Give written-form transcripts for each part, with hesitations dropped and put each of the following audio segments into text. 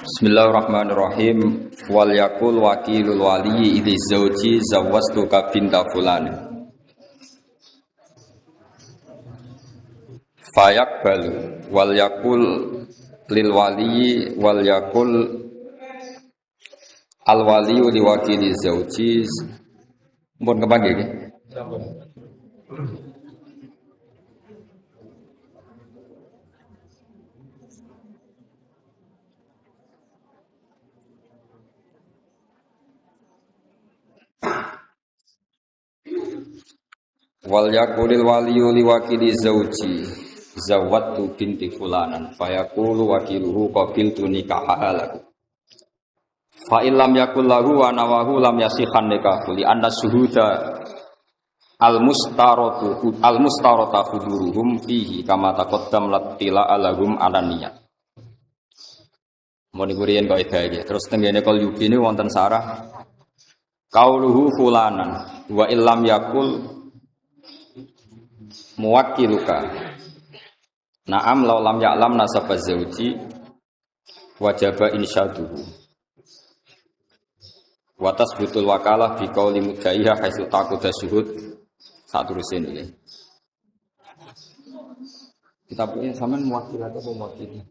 Bismillahirrahmanirrahim. Wal yakul wakilul wali idzi zauji zawwastuka binta fulan. Fayaqbalu wal yakul lil wali wal yakul al wali li wakili zauji. Mun kepanggih nggih. Wal yakulil waliyu liwakili zauji zawattu binti fulanan fayaqulu wakiluhu qabiltu nikahaha lahu fa illam yakul lahu wa nawahu lam yasihan nikahu li anna syuhuda al mustarata huduruhum fihi kama taqaddam latila alahum alaniyat. Mun kuriyen kaidah iki terus tengene kal yubini wonten sarah qauluhu fulanan wa illam yakul muwakkiluka na'am law lam ya'lam nasab az-zawji wajaba insyaduhu wa tasbutul wakalah bi qauli mudaiha haitsu taquda syuhud saterusin iki kita punya sampean muwakkil atau muwakkil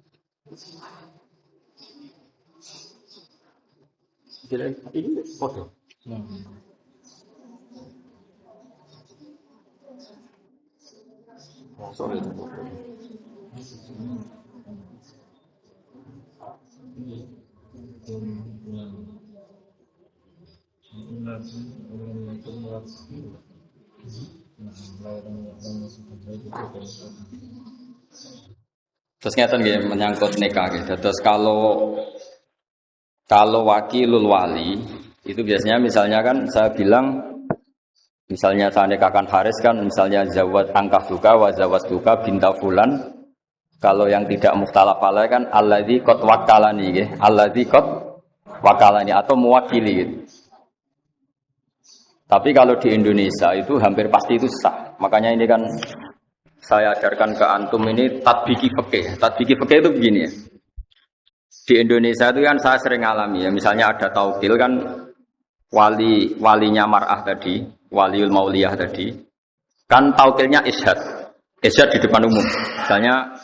kira ini foto sorry. Terus ngeten nggih menyangkut nikah nggih. Terus kalau wakilul wali itu biasanya misalnya kan saya bilang misalnya saya nikahkan Haris kan misalnya zawat angkah duka wa zawat duka binta fulan. Kalau yang tidak mukhtalaf alaih kan alladzi qad wakalani nggih, alladzi qad wakalani atau mewakili gitu. Tapi kalau di Indonesia itu hampir pasti itu sah. Makanya ini kan saya ajarkan ke antum ini tatbiki fikih. Tatbiki fikih itu begini ya. Di Indonesia itu kan saya sering alami ya, misalnya ada taukil kan walinya mar'ah tadi, waliul mauliyah tadi, kan taukilnya isyhad di depan umum. Misalnya,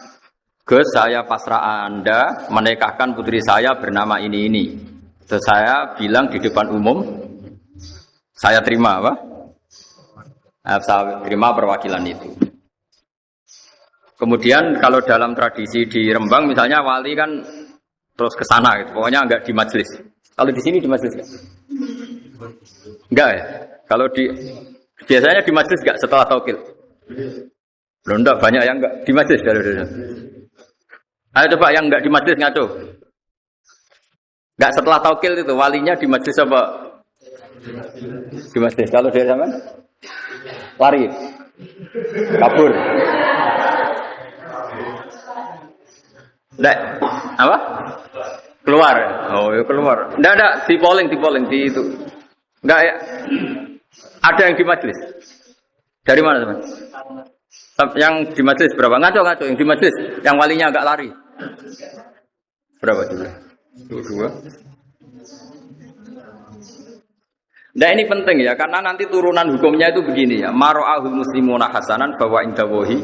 Gus saya pasrah Anda menikahkan putri saya bernama ini. Terus saya bilang di depan umum, saya terima apa? Saya terima perwakilan itu. Kemudian kalau dalam tradisi di Rembang misalnya wali kan terus ke sana gitu, pokoknya enggak di majelis. Kalau di sini di majelis kan? Enggak ya? Kalau biasanya di majelis enggak setelah taukil? Belum enggak, banyak yang enggak di majelis. Ayo coba yang enggak di majelis ngaco. Enggak setelah taukil itu, walinya di majelis apa? Di majelis. Kalau dari zaman? Lari. Kabur. Enggak. Apa? Keluar. Oh, ya keluar. Enggak, di polling di itu. Enggak ya. Ada yang di majelis. Dari mana, teman? Yang di majelis berapa? Ngaco yang di majelis. Yang walinya agak lari. Berapa juga? Dua. Nah ini penting ya, karena nanti turunan hukumnya itu begini ya. Maro'ahul muslimuna hasanan bahwa indawohi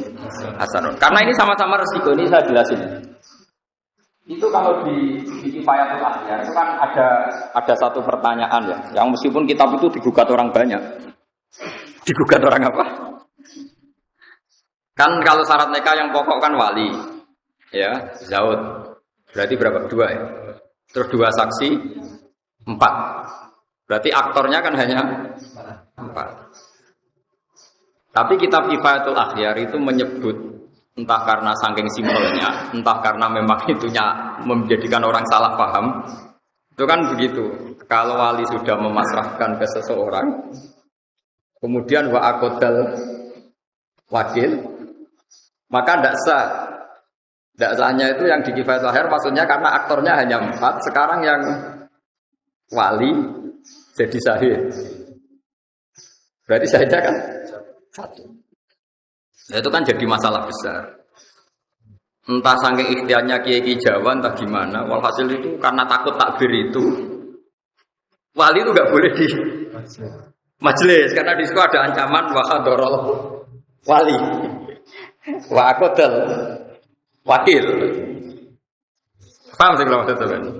hasanun. Karena ini sama-sama resiko, ini saya jelasin. Itu kalau di Kifayatul Akhyar itu kan ada satu pertanyaan ya, yang meskipun kitab itu digugat orang banyak. Digugat orang apa? Kan kalau syarat nikah yang pokok kan wali. Ya, zaud. Berarti berapa? 2 ya. Terus 2 saksi 4. Berarti aktornya kan hanya 4. Tapi kitab Kifayatul Akhyar itu menyebut entah karena saking simbolnya, entah karena memang itunya menjadikan orang salah paham. Itu kan begitu. Kalau wali sudah memasrahkan ke seseorang, kemudian wa aqdal wakil, maka tidak sah. Tidak sahnya itu yang di Kifayatul Akhyar maksudnya karena aktornya hanya 4, sekarang yang wali jadi syahid. Berarti syahidnya kan 1. Nah, itu kan jadi masalah besar. Entah saking ikhtiarnya kiai Jawa entah gimana, walhasil itu karena takut takbir itu wali itu nggak boleh di majelis karena di situ ada ancaman wahadorol wali wakodel wakil. Paham sih kalau maksudnya?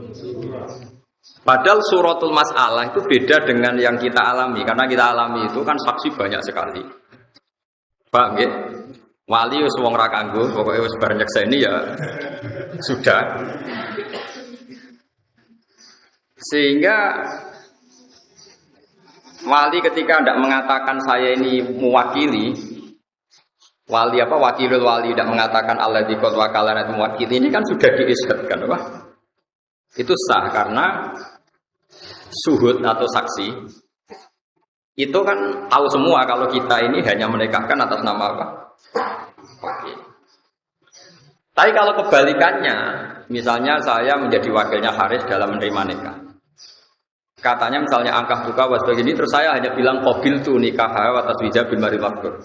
Padahal suratul mas'alah itu beda dengan yang kita alami karena kita alami itu kan saksi banyak sekali. Paham ya? Wali wis wong ra kanggo, pokoke wis bar nyekseni ya sudah. Sehingga wali ketika tidak mengatakan saya ini mewakili, wali apa wakilul wali tidak mengatakan alladzi qad wakalana itu mewakili, ini kan sudah diisbatkan apa? Itu sah karena suhud atau saksi itu kan tahu semua kalau kita ini hanya menikahkan atas nama apa? Wakil. Tapi kalau kebalikannya, misalnya saya menjadi wakilnya Haris dalam menerima nikah. Katanya misalnya angkah buka was begini, terus saya hanya bilang qabil tu nikah wa taswija bil maril maqdur.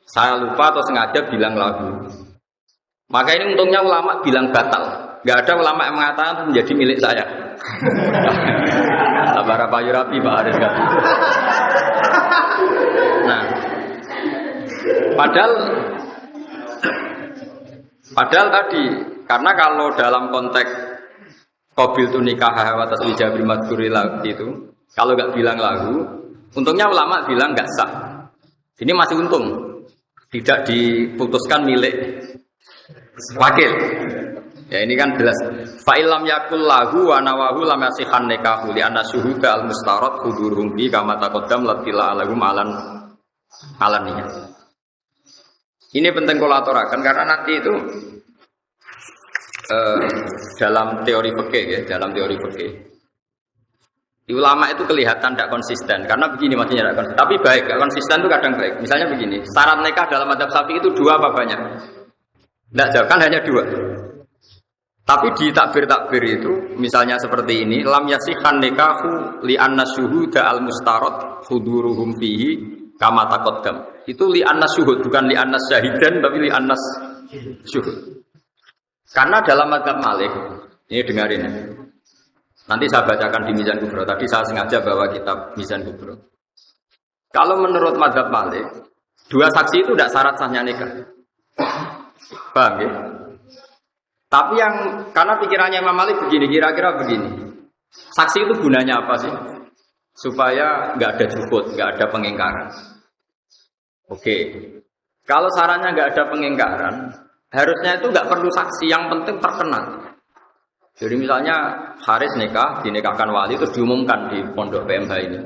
Saya lupa atau sengaja bilang lagu. Maka ini untungnya ulama bilang batal. Enggak ada ulama yang mengatakan itu menjadi milik saya. Sabar apa Yurabi Pak Haris kan. Nah, Padahal tadi, karena kalau dalam konteks qabil tu nikah wa taswija bil madhuri itu, kalau nggak bilang lagu, untungnya ulama bilang nggak sah. Ini masih untung, tidak diputuskan milik wakil. Ya ini kan jelas. Fa illam yakul lahu wa nawahu lam yasihan nikahu li anna syuhuda al mustarad hudurum bi kama taqaddam latila alahum alaniya. Ini penting kolaborakan karena nanti itu dalam teori fikih ya, dalam teori fikih. Di ulama itu kelihatan tidak konsisten karena begini maksudnya tidak konsisten. Tapi baik, tidak konsisten itu kadang baik. Misalnya begini, syarat nikah dalam madzhab Syafi'i itu 2 apa banyak? Tidak jauh, kan hanya 2. Tapi di takbir-takbir itu, misalnya seperti ini, lam yasihan nikahu li anna syuhuda al mustarad huduruhum fihi kama taqaddam. Itu li annas syuhud, bukan li annas syahidan, tapi li annas syuhud. Karena dalam madzhab Malik, ini dengarin ya. Nanti saya bacakan di Mizan Kubro. Tadi saya sengaja bawa kitab Mizan Kubro. Kalau menurut madzhab Malik, 2 saksi itu tidak syarat sahnya nikah. Paham ya? Tapi karena pikirannya Imam Malik begini, kira-kira begini. Saksi itu gunanya apa sih? Supaya nggak ada juhud, nggak ada pengingkaran. Oke, kalau sarannya nggak ada pengingkaran, harusnya itu nggak perlu saksi, yang penting terkenal. Jadi misalnya Haris nikah, dinikahkan wali, terus diumumkan di pondok PMH ini.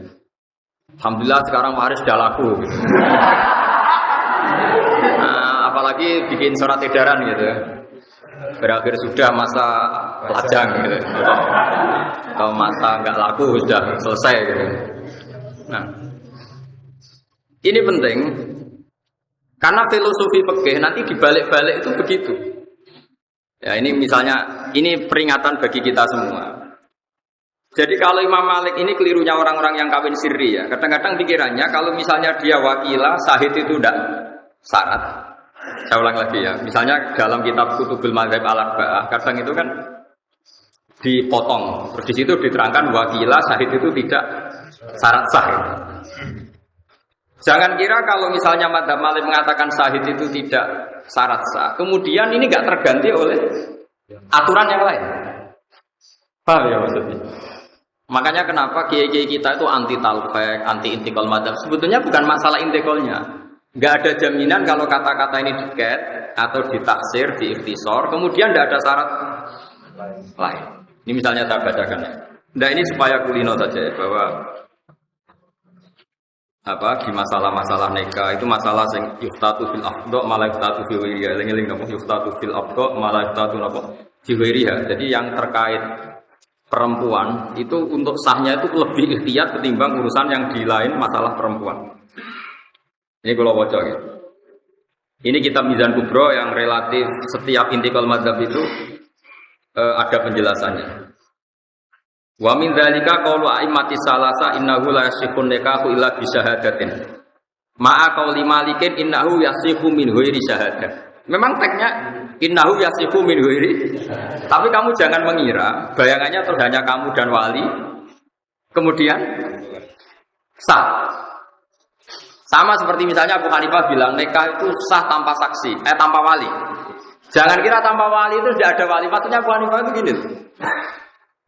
Alhamdulillah sekarang Haris sudah laku. Nah, apalagi bikin surat edaran gitu. Berakhir sudah masa lajang gitu. Kalau masa nggak laku sudah selesai gitu. Nah, ini penting karena filosofi fikih nanti dibalik-balik itu begitu. Ya ini misalnya ini peringatan bagi kita semua. Jadi kalau Imam Malik ini kelirunya orang-orang yang kawin sirri ya. Kadang-kadang pikirannya kalau misalnya dia wakilah sahid itu tidak syarat. Saya ulang lagi ya. Misalnya dalam kitab Kutubul Madzhab al-Arba'ah kadang itu kan dipotong. Terus di situ diterangkan wakilah sahid itu tidak syarat sah. Jangan kira kalau misalnya madzhab Malik mengatakan syahid itu tidak syarat sah, kemudian ini nggak terganti oleh aturan yang lain. Paham ya maksudnya? Makanya kenapa kiai-kiai kita itu anti talfek, anti intikal madzhab. Sebetulnya bukan masalah intikalnya. Nggak ada jaminan kalau kata-kata ini diket atau ditaksir, diikhtisor, kemudian tidak ada syarat lain. Ini misalnya saya bacakan ya. Nah ini supaya kulino saja ya, bahwa di masalah-masalah nikah itu masalah sing yuftatu fil afdha malah yuftatu fil wiriha. Eling-eling napa yuftatu fil afdha malah yuftatu napa fil wiriha. Jadi yang terkait perempuan itu untuk sahnya itu lebih ikhtiyat ketimbang urusan yang di lain masalah perempuan. Ini kalau baca ya. Ini kitab Mizan Kubro yang relatif setiap intikal madzhab itu ada penjelasannya. Wa min dzalika qaulu a'immati salasa innahu la yasihun nikahu illa bi syahadatin. Ma'a qauli Malikin innahu yasihu min ghairi syahadah. Memang teksnya innahu yasifu min ghairi. Tapi kamu jangan mengira bayangannya terus hanya kamu dan wali kemudian sah. Sama seperti misalnya Abu Hanifah bilang nikah itu sah tanpa saksi, tanpa wali. Jangan kira tanpa wali itu tidak ada wali. Maksudnya Abu Hanifah itu gini.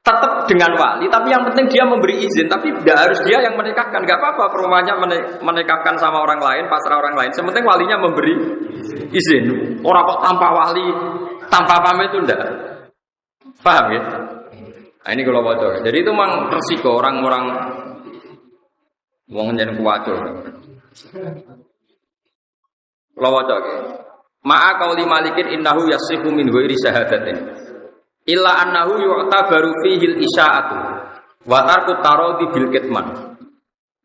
Tetap dengan wali, tapi yang penting dia memberi izin. Tapi tidak harus dia yang menikahkan. Gak apa-apa perumahannya menikahkan sama orang lain, pasrah orang lain. Sementing walinya memberi izin. Orang kok tanpa wali, tanpa pamit itu tidak. Paham ya? Nah ini kalau bocor. Jadi itu memang resiko orang-orang wong nyen kuwaco. Kalau bocor. Ma'a qauli malikin innahu yasihu min ghairi syahadatin. Illa annahu yu'tabaru fihi al-isya'atu wa tarku taradi bil kitman.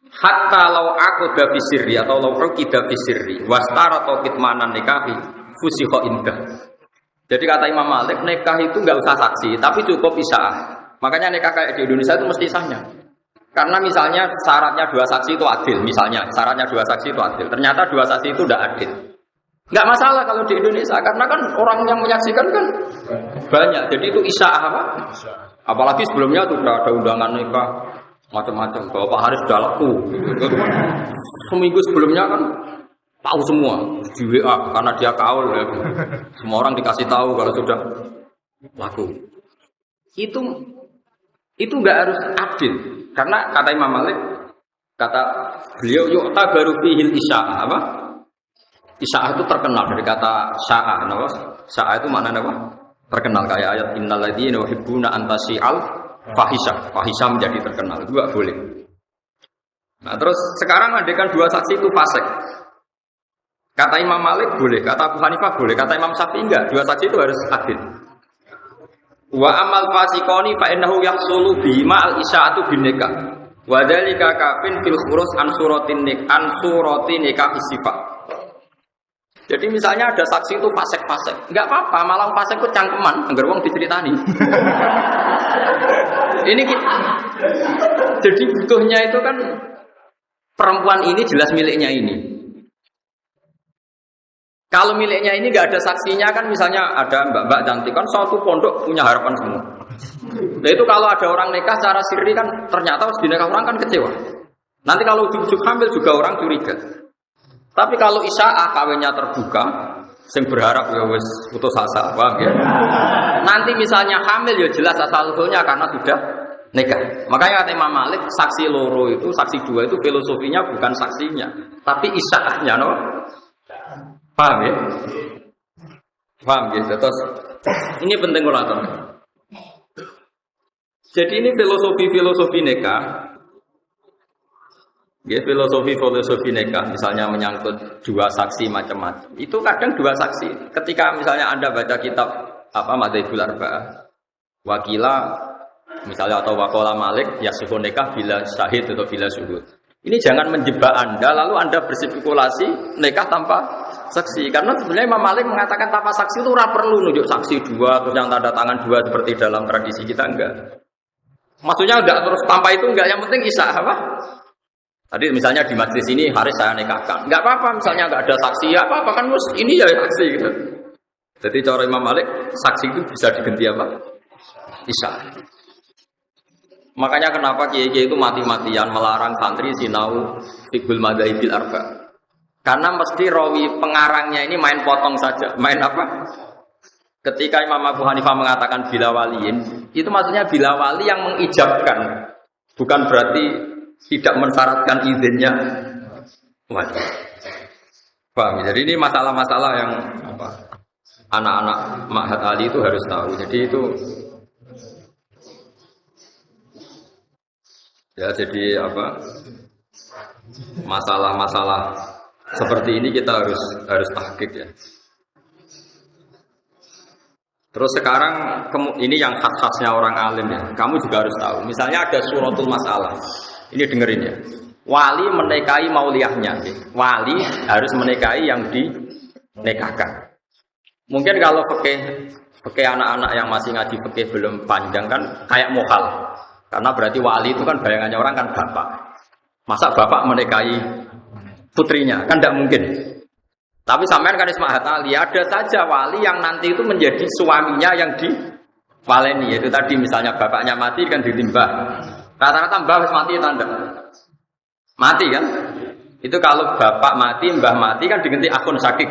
Hatta law aqda fi sirri atau law uqida fi sirri wastarata kitmanan nikahi fusiha indah. Jadi kata Imam Malik, nikah itu enggak usah saksi, tapi cukup isya'ah. Makanya nikah kayak di Indonesia itu mesti sahnya. Karena misalnya syaratnya 2 saksi itu adil, misalnya syaratnya 2 saksi itu adil. Ternyata 2 saksi itu tidak adil. Enggak masalah kalau di Indonesia, karena kan orang yang menyaksikan kan banyak. Jadi itu isya'ah apa? Apalagi sebelumnya sudah ada undangan nikah macam-macam. Bapak Haris sudah laku. Seminggu sebelumnya kan tahu semua di WA karena dia kaul ya. Semua orang dikasih tahu kalau sudah laku. Itu enggak harus adil. Karena kata Imam Malik, kata beliau yu'ta baru fihil isya'ah apa? Isya'ah itu terkenal dari kata sya'ah, apa? Sya'ah itu maknanya apa? Terkenal kayak ayat innal ladzina yuhibbuna an tasyi'al fahisha. Fahisha menjadi terkenal. Itu enggak boleh. Nah, terus sekarang andekan 2 saksi itu fasik. Kata Imam Malik boleh, kata Abu Hanifah boleh, kata Imam Syafi'i enggak. 2 saksi itu harus adil. Wa amal fasiqoni fa innahu yahsulu bima al isya'atu bin nikah. Wa dzalika kafin fil khurus an suratin nikah sifat. Jadi misalnya ada saksi itu fasik-fasik, enggak apa-apa, malah fasik itu cangkeman, anggar wong diceritani. Ini jadi butuhnya itu kan perempuan ini jelas miliknya ini. Kalau miliknya ini nggak ada saksinya kan, misalnya ada mbak-mbak cantik kan, suatu pondok punya harapan semua. Nah itu kalau ada orang nikah secara sirri kan, ternyata harus dinikah orang kan kecewa. Nanti kalau ujuk-ujuk hamil juga orang curiga. Tapi kalau isya'ah kawinnya terbuka, sing berharap ya wis putus asa, paham ya? Nanti misalnya hamil ya jelas asal-usulnya karena sudah nikah. Makanya kata Imam Malik, saksi loro itu, saksi 2 itu filosofinya bukan saksinya, tapi isya'ahnya, no? Paham ya? Paham ya? Terus ini penting kulator. Jadi ini filosofi nikah. Ya, filosofi nikah, misalnya menyangkut 2 saksi macam-macam. Itu kadang 2 saksi. Ketika misalnya Anda baca kitab apa Madzhabul Arba'ah, wakila misalnya atau waqala Malik ya suhu nikah bila syahid atau bila syuhud. Ini jangan menjebak Anda lalu Anda berspekulasi nikah tanpa saksi. Karena sebenarnya Imam Malik mengatakan tanpa saksi itu ora perlu nunjuk saksi 2 terus yang tanda tangan 2 seperti dalam tradisi kita, enggak. Maksudnya enggak terus tanpa itu enggak, yang penting isya'ah apa? Tadi misalnya di majlis ini Haris saya nikahkan, enggak apa-apa misalnya enggak ada saksi, ya apa-apa kan ini ya saksi gitu. Jadi cara Imam Malik saksi itu bisa diganti apa? Isya'ah. Makanya kenapa kiai-kiai itu mati-matian melarang santri sinau fiqhul madzhabil arba'. Karena mesti rawi pengarangnya ini main potong saja. Main apa? Ketika Imam Abu Hanifah mengatakan bila waliin, itu maksudnya bila wali yang mengijabkan. Bukan berarti tidak mensyaratkan izinnya wali. Paham? Jadi ini masalah-masalah yang apa? Anak-anak Ma'had Ali itu harus tahu. Jadi itu ya, jadi apa? Masalah-masalah seperti ini kita harus tahqiq ya. Terus sekarang ini yang khas-khasnya orang alim ya. Kamu juga harus tahu. Misalnya ada suratul masalah. Ini dengerin ya. Wali menikahi mauliyahnya. Wali harus menikahi yang dinikahkan. Mungkin kalau fikih anak-anak yang masih ngaji fikih belum panjang kan kayak mukhal. Karena berarti wali itu kan bayangannya orang kan bapak. Masa bapak menikahi putrinya? Kan tidak mungkin. Tapi sampean kan Ismail Ali, ada saja wali yang nanti itu menjadi suaminya yang diwaleni, yaitu tadi misalnya bapaknya mati kan ditimbah. Rata-rata mbah mati tanda. Mati kan? Itu kalau bapak mati, mbah mati kan diganti akun sakik.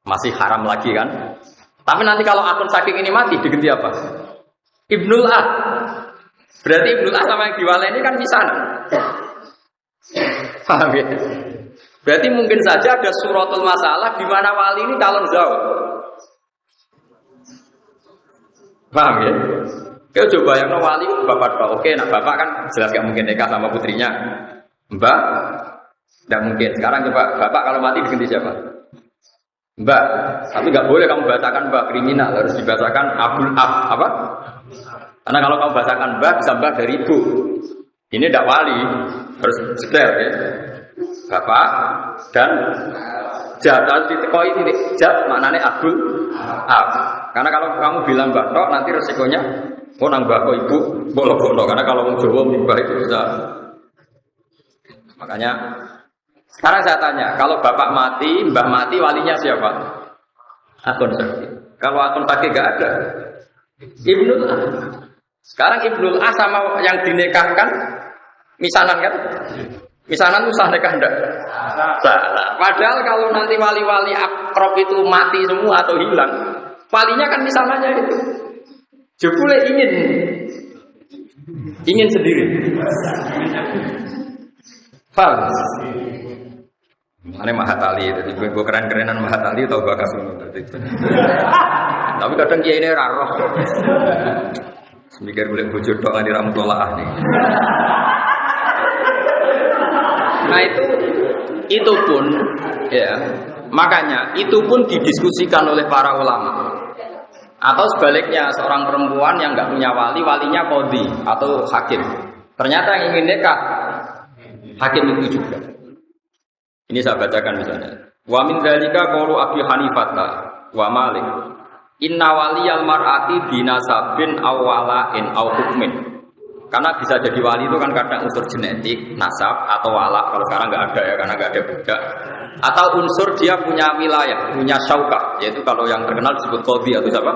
Masih haram lagi kan? Tapi nanti kalau akun sakik ini mati diganti apa? Ibnul Ah. Berarti Ibnul Ah sama yang diwaleni kan misanan. Paham ya? Berarti mungkin saja ada suratul masalah di mana wali ini calon zawj. Paham ya? Kau coba yang wali bapak. Oke, nah bapak kan jelas gak mungkin nikah sama putrinya. Mbak, tidak mungkin. Sekarang coba bapak kalau mati diganti siapa? Mbak. Tapi nggak boleh kamu bacakan mbak, kriminal. Harus dibacakan abul ab apa? Karena kalau kamu bacakan mbak bisa mbak dari ibu. Ini tidak wali, harus detail ya. Bapak dan jadal ditekoi ini jad maknanya abul ab. Karena kalau kamu bilang mbak tok nanti resikonya nang mbak kok ibu bolong-bolong. Karena kalau mau Jawa mbak itu bisa. Makanya sekarang saya tanya, kalau bapak mati, mbah mati, walinya siapa? Akun sakit. Kalau akun sakit nggak ada, Ibnul A. Sekarang Ibnul A sama yang dinikahkan, misanan kan? Misanan itu sah nikah enggak? Salah. Padahal kalau nanti wali-wali akrab itu mati semua atau hilang, walinya kan misanannya itu. Jebule ingin sendiri. Paham? Ini Mahatali, jadi gue keren-kerenan Mahatali atau bakas tapi kadang kiai ini raro. Semikir boleh bujur doang di ramutollah nih. Nah itu pun ya, makanya itu pun didiskusikan oleh para ulama. Atau sebaliknya seorang perempuan yang nggak punya wali, walinya qadhi atau hakim. Ternyata yang ingin nikah hakim itu juga. Ini saya bacakan misalnya. Wa min dzalika qaulu Abi Hanifah wa Malik. Inna waliyal mar'ati binasabin aw wala'in aw hukmin. Karena bisa jadi wali itu kan kadang unsur genetik, nasab atau wala. Kalau sekarang nggak ada ya, karena nggak ada budak. Atau unsur dia punya wilayah, punya syaukah, yaitu kalau yang terkenal disebut qadhi atau siapa?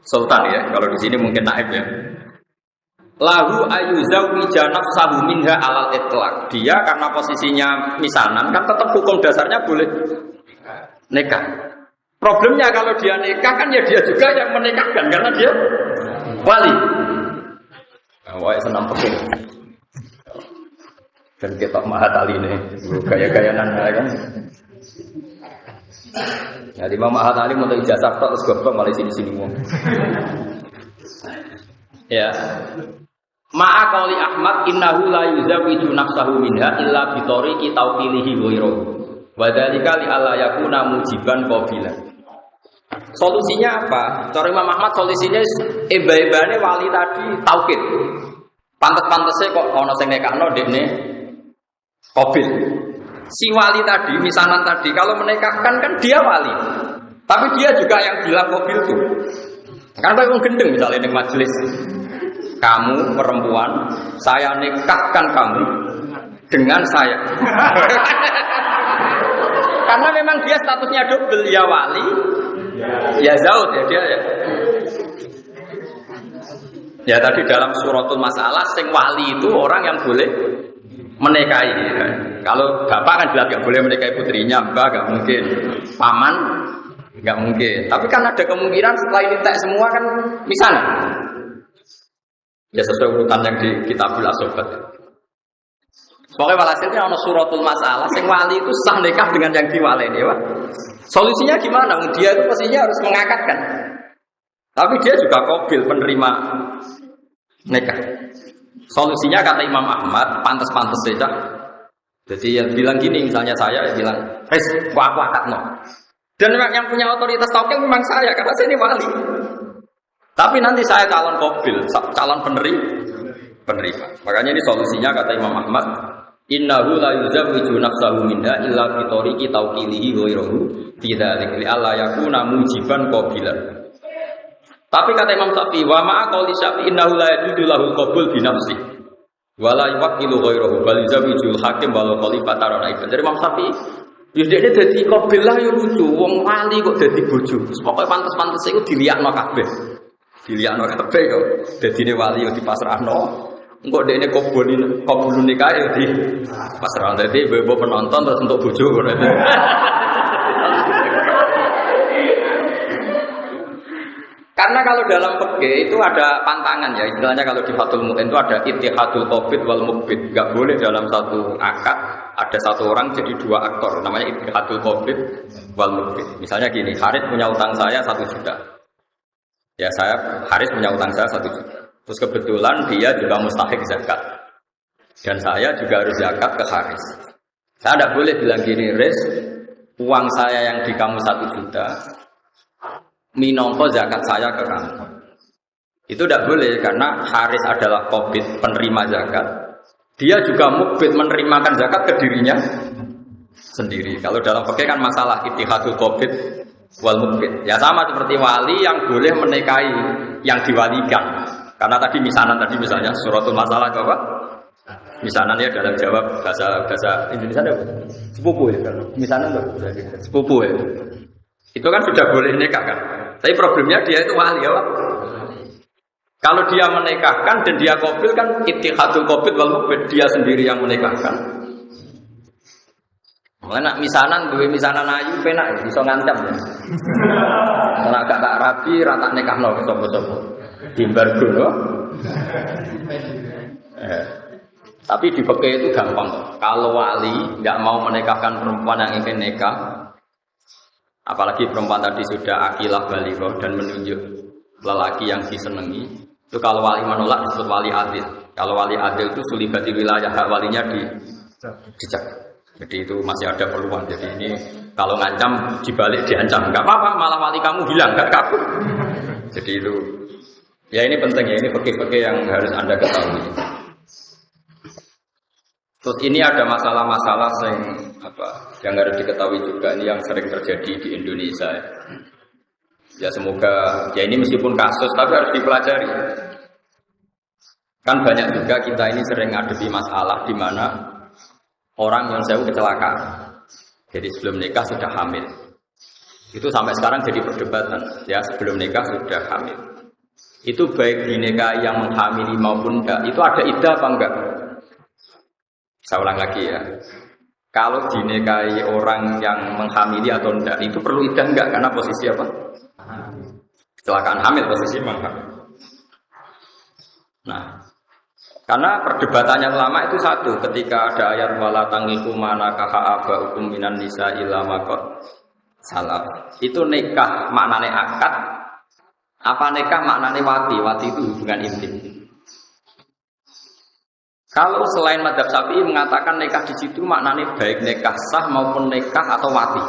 Sultan ya. Kalau di sini mungkin naib ya. Lahu ayuzawija nafsahu minha alal itlaq. Dia karena posisinya misanan kan tetap hukum dasarnya boleh nikah. Problemnya kalau dia nikah kan ya dia juga yang menikahkan karena dia wali. Wah, senam peking. Dan kita Mahatali ini gaya-gayaan kan. Jadi Imam Mahatali mau ijazah terus goblok malah sini-sini mau. Ya. Ma'a qauli Ahmad innahu la yuzawwiju nafsahu minha illa bi tariqi tawqilihi ghairu. Wa dzalika li alla yakuna mujiban qabilan. Solusinya apa? Cara Imam Ahmad solusinya eba-ebane wali tadi taukid. Pantes-pantese kok ana sing nekakno dekne qabil. Si wali tadi, misanan tadi kalau menikahkan kan dia wali. Tapi dia juga yang bilang qabil itu. Kan kowe wong gendeng misalnya ning majelis. Kamu perempuan, saya nikahkan kamu dengan saya. Karena memang dia statusnya double, ya wali, ya zaud ya dia ya. Ya tadi dalam suratul masalah, sing wali itu orang yang boleh menikahi. Ya. Kalau bapak kan jelas nggak boleh menikahi putrinya, mbak nggak mungkin, paman nggak mungkin. Tapi kan ada kemungkinan setelah ini tak semua kan misalnya. Ya sesuai urutan yang di Kitabul Asobat. Pokoknya walhasilnya ada suratul masalah. Sing wali itu sah nikah dengan yang diwaleni, ya. Solusinya gimana? Dia itu pastinya harus mengakatkan. Tapi dia juga qabil penerima nikah. Solusinya kata Imam Ahmad, pantas-pantas saja. Jadi yang bilang gini, misalnya saya bilang, aku akad no. Dan yang punya otoritas tauhid memang saya, karena saya ini wali. Tapi nanti saya calon qabil, calon penerima. Makanya ini solusinya kata Imam Ahmad, innahu la yuzawwiju nafsahu minha illa bi tariqi tawqilihi ghairuhu bidzalik li alla yakuna mujiban qabilan. Tapi kata Imam Syafi'i, wa ma'a qauli Syafi'i innahu la yajuzu lahul qabul bi nafsi wa la yuwakkilu ghairuhu bal yuzawwijul hakim walau khalifatan raib. Dari Imam Syafi'i, Ya dekne dadi qabil lah ya lucu, wong wali kok dadi bojo. Pokoke pantes-pantes iku diliakno kabeh. Diliakno kabeh kok dadine wali yo dipasrahno. Engko dekne qabulun nikah yo di pasrahno. Dadi ibu penonton terus untuk bojo ngono. Karena kalau dalam fikih itu ada pantangan ya, istilahnya kalau di Fathul Mu'in itu ada ittihadul qabid wal muqbid. Enggak boleh dalam satu akad ada satu orang jadi dua aktor, namanya ittihadul qabid wal muqbid. Misalnya gini, Haris punya utang saya 1 juta. Ya Haris punya utang saya 1 juta. Terus kebetulan dia juga mustahik zakat. Dan saya juga harus zakat ke Haris. Saya tidak boleh bilang gini, Riz, uang saya yang di kamu 1 juta minongko zakat saya ke kamu. Itu tidak boleh karena Haris adalah qabid penerima zakat. Dia juga mukbid menerimakan zakat ke dirinya sendiri. Kalau dalam fikih kan masalah ittihadul qabid wal mukbid. Ya sama seperti wali yang boleh menikahi yang diwalikan. Karena tadi misalnya suratul masalah apa? Misalnya dalam jawab bahasa Indonesia apa? Sepupu ya kan. Misalnya sepupu ya. Itu kan sudah boleh nikah kan. Tapi problemnya dia itu wali ya Pak. Kalau dia menikahkan dan dia qabil kan ittihadul qabid wal muqbid, dia sendiri yang menikahkan. Mana misanan duwe misanan ayu penak iso ngancam ya. Nek gak tak rabi ra tak nikahno sapa-sapa. Dimbargo loh. Tapi di fikih itu gampang. Kalau wali enggak mau menikahkan perempuan yang ingin nikah, apalagi perempuan tadi sudah akilah baligho dan menunjuk lelaki yang disenangi, itu kalau wali menolak disebut wali adil. Kalau wali adil itu sulibati wilayah hak walinya dicek. Jadi itu masih ada peluang. Jadi ini kalau ngancam dibalik diancam, nggak apa-apa, malah wali kamu hilang, nggak kabur. Jadi itu, ya ini penting ya, ini fikih-fikih yang harus Anda ketahui. Terus ini ada masalah-masalah yang harus diketahui juga, ini yang sering terjadi di Indonesia. Ya semoga, ya ini meskipun kasus tapi harus dipelajari. Kan banyak juga kita ini sering ngadepi masalah di mana orang yang saya kecelakaan. Jadi sebelum nikah sudah hamil. Itu sampai sekarang jadi perdebatan. Ya sebelum nikah sudah hamil. Itu baik dinikahi yang menghamili maupun enggak. Itu ada iddah apa enggak? Saya ulang lagi ya. Kalau dinikahi orang yang menghamili atau enggak, itu perlu iddah enggak? Karena posisi apa? Kecelakaan hamil posisi mangkak. Nah, karena perdebatannya lama itu satu, ketika ada ayat wala tangiku manakaha abaukum minan nisa illa maqad salaf. Itu nikah maknane akad, apa nikah maknane wati? Wati itu hubungan intim. Kalau selain madzhab Syafi'i mengatakan nikah di situ maknane baik nikah sah maupun nikah atau wati.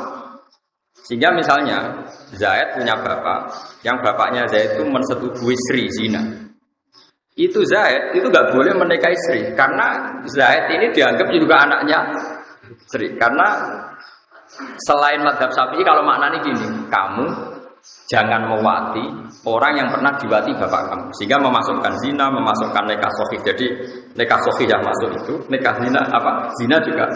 Sehingga misalnya Zaid punya bapak, yang bapaknya Zaid itu mensetujui Sri zina. Itu Zaid itu nggak boleh menikahi Sri karena Zaid ini dianggap juga anaknya Sri. Karena selain madzhab Syafi'i kalau maknanya gini, kamu jangan mewati orang yang pernah diwati bapak kamu, sehingga memasukkan zina, memasukkan nikah sahih. Jadi nikah sahih yang masuk itu, nikah zina apa? Zina juga.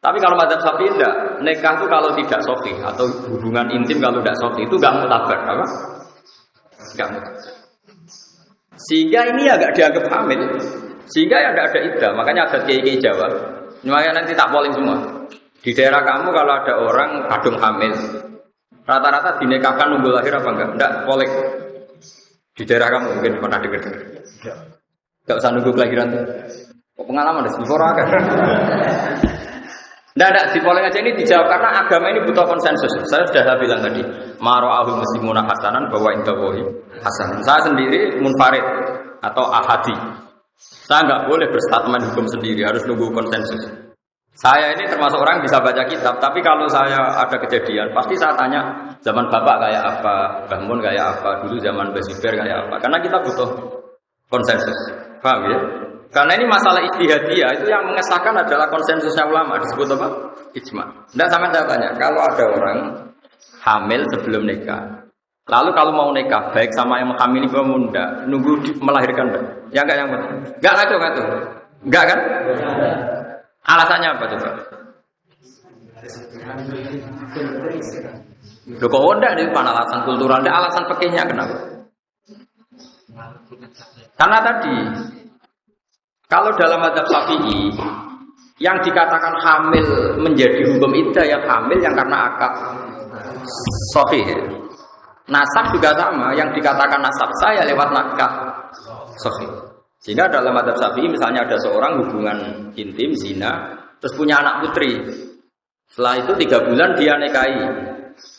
Tapi kalau madzhab Syafi'i enggak, nikah itu kalau tidak sahih atau hubungan intim kalau tidak sahih itu enggak mutabar, apa? Enggak mutabar. Sehingga ini agak dianggap hamil, sehingga ya enggak ada iddah. Makanya ada kiai-kiai Jawa. Makanya nanti tak polling semua. Di daerah kamu kalau ada orang kadung hamil, rata-rata dinikahkan nunggu lahir apa enggak? Enggak, polling. Di daerah kamu mungkin pernah dengar. Enggak usah nunggu kelahiran. Kok pengalaman ada sifora kan? Tidak, di polling aja ini dijawab karena agama ini butuh konsensus. Saya sudah bilang tadi, maro'ahul muslimuna hasanan bahwa indawohi hasan. Saya sendiri munfarid atau ahadi. Saya nggak boleh berstatement hukum sendiri, harus nunggu konsensus. Saya ini termasuk orang bisa baca kitab, tapi kalau saya ada kejadian, pasti saya tanya zaman bapak kayak apa, Mbah Mun kayak apa, dulu zaman Mbah Zubair kayak apa. Karena kita butuh konsensus, paham ya? Karena ini masalah ijtihadiyah, itu yang mengesahkan adalah konsensusnya ulama, disebut apa? Ijma. Tidak sama saya tanya, kalau ada orang hamil sebelum nikah, lalu kalau mau nikah, baik sama yang menghamili maupun enggak, nunggu melahirkan enggak? Ya enggak yang betul. Enggak ngaco. Enggak kan? Alasannya apa coba? Loh kok enggak ini bukan alasan kultural, ada alasan fikihnya kenapa? Karena tadi kalau dalam mazhab Syafi'i yang dikatakan hamil menjadi hukum iddah yang hamil yang karena akad sahih. Nasab juga sama, yang dikatakan nasab saya lewat nakah sahih. Sehingga dalam mazhab Syafi'i misalnya ada seorang hubungan intim zina terus punya anak putri. Setelah itu 3 bulan dia nikahi.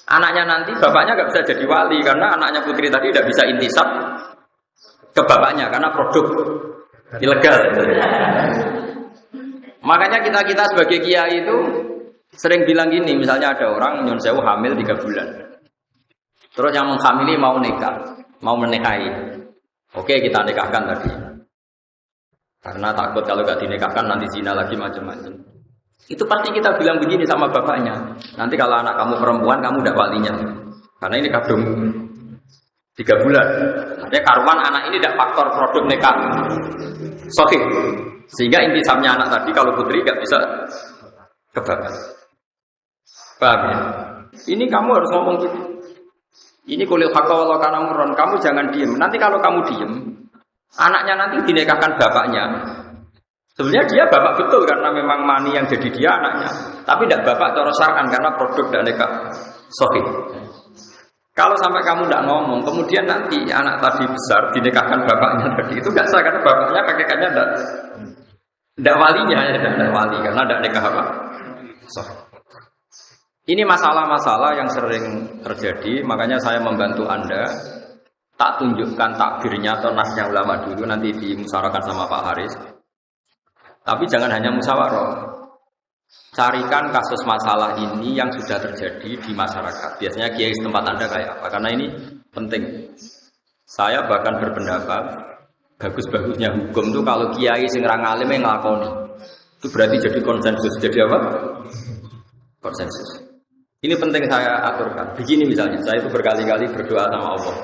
Anaknya nanti bapaknya nggak bisa jadi wali karena anaknya putri tadi tidak bisa intisab ke bapaknya karena produk ilegal. Makanya kita sebagai kiai itu sering bilang gini, misalnya ada orang nyun sewu hamil 3 bulan. Terus yang menghamili mau nikah, mau menikahi. Oke, kita nikahkan tadi. Karena takut kalau gak dinikahkan nanti zina lagi macam-macam. Itu pasti kita bilang begini sama bapaknya. Nanti kalau anak kamu perempuan, kamu udah walinya. Karena ini kadung 3 bulan. Artinya karuan anak ini tidak faktor produk nikah sahih. Sehingga intisabnya anak tadi kalau putri gak bisa ke bapak. Paham ya? Ini kamu harus ngomong gitu. Ini kulil haqqa walau kana murran. Kamu jangan diem. Nanti kalau kamu diem, anaknya nanti dinikahkan bapaknya. Sebenarnya dia bapak betul karena memang mani yang jadi dia anaknya. Tapi tidak bapak cara syar'an karena produk dan nikah sahih. Kalau sampai kamu tidak ngomong, kemudian nanti anak tadi besar dinikahkan bapaknya tadi itu nggak sah karena bapaknya kakeknya tidak walinya, tidak wali karena tidak nikah apa. Sahih. Ini masalah-masalah yang sering terjadi, makanya saya membantu Anda. Tak tunjukkan takbirnya atau nasnya ulama dulu nanti dimusyawarahkan sama Pak Haris. Tapi jangan hanya musyawarah. Carikan kasus masalah ini yang sudah terjadi di masyarakat. Biasanya kiai setempat Anda kayak apa? Karena ini penting. Saya bahkan berpendapat bagus-bagusnya hukum itu kalau kiai sing ra ngalim yang nglakoni. Itu berarti jadi konsensus. Jadi apa? Konsensus. Ini penting saya aturkan. Begini misalnya, saya itu berkali-kali berdoa sama Allah.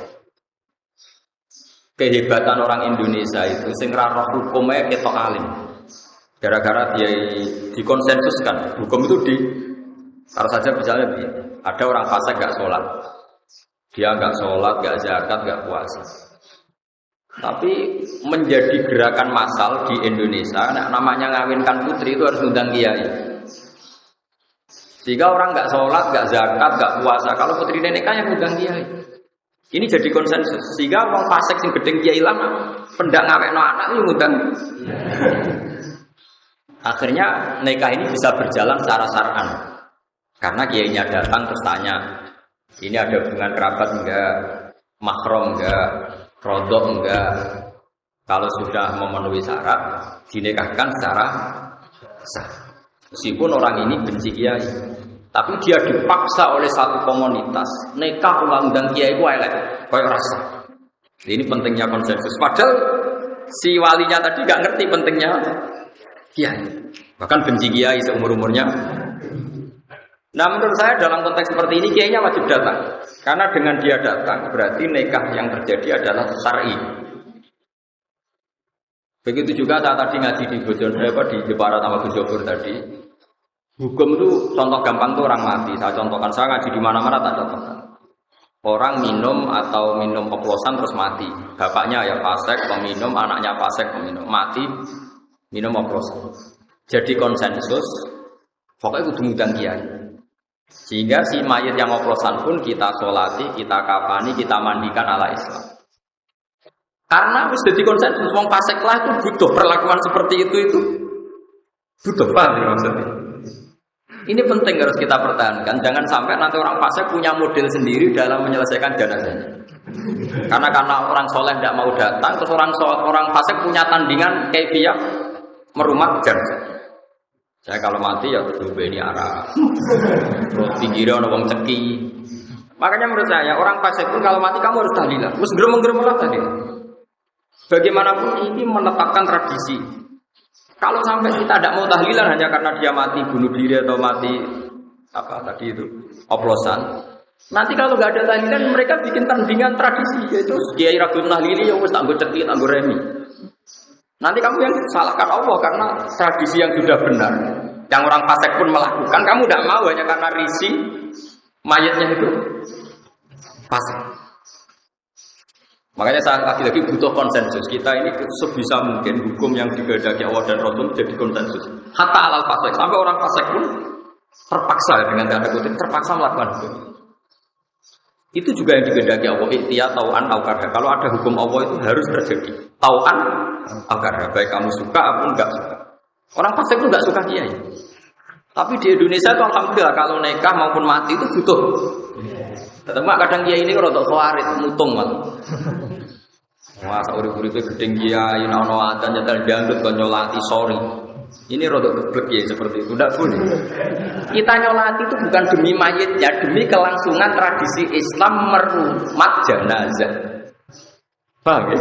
Kehebatan orang Indonesia itu sing ra roh hukumnya ketok alim. Gara-gara dia dikonsensuskan, hukum itu taruh saja misalnya ada orang fasik gak sholat, dia gak sholat, gak zakat, gak puasa. Tapi menjadi gerakan massal di Indonesia, namanya ngawinkan putri itu harus undang kiai. Sehingga orang gak sholat, gak zakat, gak puasa, kalau putri nikah yang undang kiai. Ini jadi konsensus. Sehingga orang fasik yang gedeng kiai lama, pendak ngawekno anak itu ngundang. Akhirnya nikah ini bisa berjalan secara syar'an. Karena kiainya datang terus tanya, ini ada hubungan kerabat enggak, mahram enggak, rodok enggak. Kalau sudah memenuhi syarat, dinikahkan secara sah. Meskipun orang ini benci kiai, tapi dia dipaksa oleh satu komunitas nikah undang kiai ku elek, koyo rasa. Ini pentingnya konsensus. Padahal si walinya tadi nggak ngerti pentingnya kiai, bahkan benci kiai seumur-umurnya. Nah menurut saya dalam konteks seperti ini kiainya wajib datang, karena dengan dia datang berarti nikah yang terjadi adalah syar'i. Begitu juga saat tadi ngaji di Bojonegoro di Jepara sama Gus Jobur tadi, hukum itu contoh gampang tuh orang mati. Saya contohkan, saya ngaji di mana-mana tak contohkan. Orang minum atau minum oplosan terus mati, bapaknya ya fasik peminum, anaknya fasik peminum, mati minum oplosan. Jadi konsensus, pokoknya kudu ngundang kiai. Sehingga si mayit yang oplosan pun kita sholati, kita kafani, kita mandikan ala Islam. Karena harus jadi konsensus, wong fasik lah itu butuh perlakuan seperti itu butuh, paham ya maksudnya? Ini penting harus kita pertahankan. Jangan sampai nanti orang fasik punya model sendiri dalam menyelesaikan jenazahnya. Karena orang soleh tidak mau datang, terus orang fasik punya tandingan kaifiyah merumat jenazah. Saya kalau mati ya coba ini arah, terus pinggirnya ada wong ceki. Makanya menurut saya orang fasik pun kalau mati kamu harus tahlilan, terus geremeng-geremeng lah tadi. Bagaimanapun ini menetapkan tradisi. Kalau sampai kita tidak mau tahlilan hanya karena dia mati bunuh diri atau mati apa tadi itu oplosan, nanti kalau nggak ada tahlilan mereka bikin tandingan tradisi, yaitu kiai ragu tahlili ya wes tangguh cekik tangguh remi. Nanti kamu yang salahkan Allah karena tradisi yang sudah benar Yang orang fasik pun melakukan, kamu tidak mau hanya karena risi mayatnya itu fasik. Makanya saya lagi butuh konsensus. Kita ini sebisa mungkin hukum yang dikehendaki Allah dan Rasul jadi konsensus. Hatta alal fasik, sampai orang fasik pun terpaksa dengan tanda kutip terpaksa melakukan hukum. Itu juga yang dikehendaki Allah. Ikhtiar tau'an au karha. Kalau ada hukum Allah itu harus terjadi. Tau'an au karha. Baik kamu suka ataupun enggak suka. Orang fasik itu enggak suka kiai. Tapi di Indonesia itu alhamdulillah kalau nikah maupun mati itu butuh. Tetap kadang kiai ini kalau khawarit mutung malah. Masa urip-uripe gedeng kiai ana adzan nyetel dangdut kon nyolati sorry. Ini rodok geblek ya seperti itu, tidak boleh. Kita nyolati itu bukan demi mayitnya, demi kelangsungan tradisi Islam merumat jenazah. Paham ya?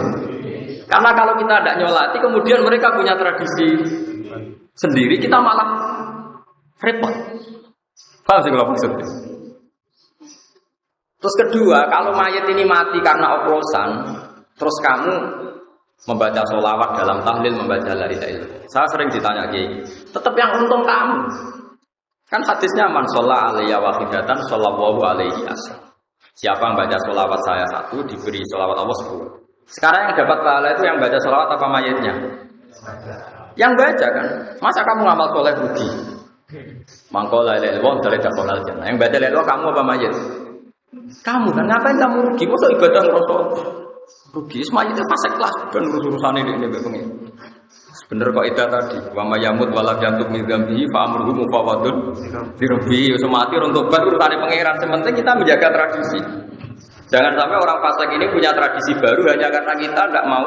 Karena kalau kita tidak nyolati, kemudian mereka punya tradisi sendiri, kita malah repot. Paham sih kalau maksudnya? Terus kedua, kalau mayit ini mati karena oplosan, terus kamu membaca sholawat dalam tahlil, membaca la ilaha illallah. Saya sering ditanya Kiai, tetap yang untung kamu. Kan hadisnya man sholla alaiya wahidatan shollallahu alaihi asr. Siapa yang baca sholawat saya satu diberi sholawat Allah 10. Sekarang yang dapat pahala itu yang baca sholawat apa mayitnya? Yang baca kan. Masa kamu ngamal soleh rugi? Mangko la ilaha illallah dari dakhulal jannah. Yang baca la ilaha kamu apa mayit? Kamu kan ngapain kamu rugi? Masa ibadah ngerasa rugi? Semuanya itu fasik kelas dan urusan ini pengen. Bener kok itu tadi. Wa mayamut walad jantuk midambi fa amruhu mufawadun dirbi semati untuk bar urusane pangeran. Sementing kita menjaga tradisi. Jangan sampai orang fasik ini punya tradisi baru hanya karena kita tidak mau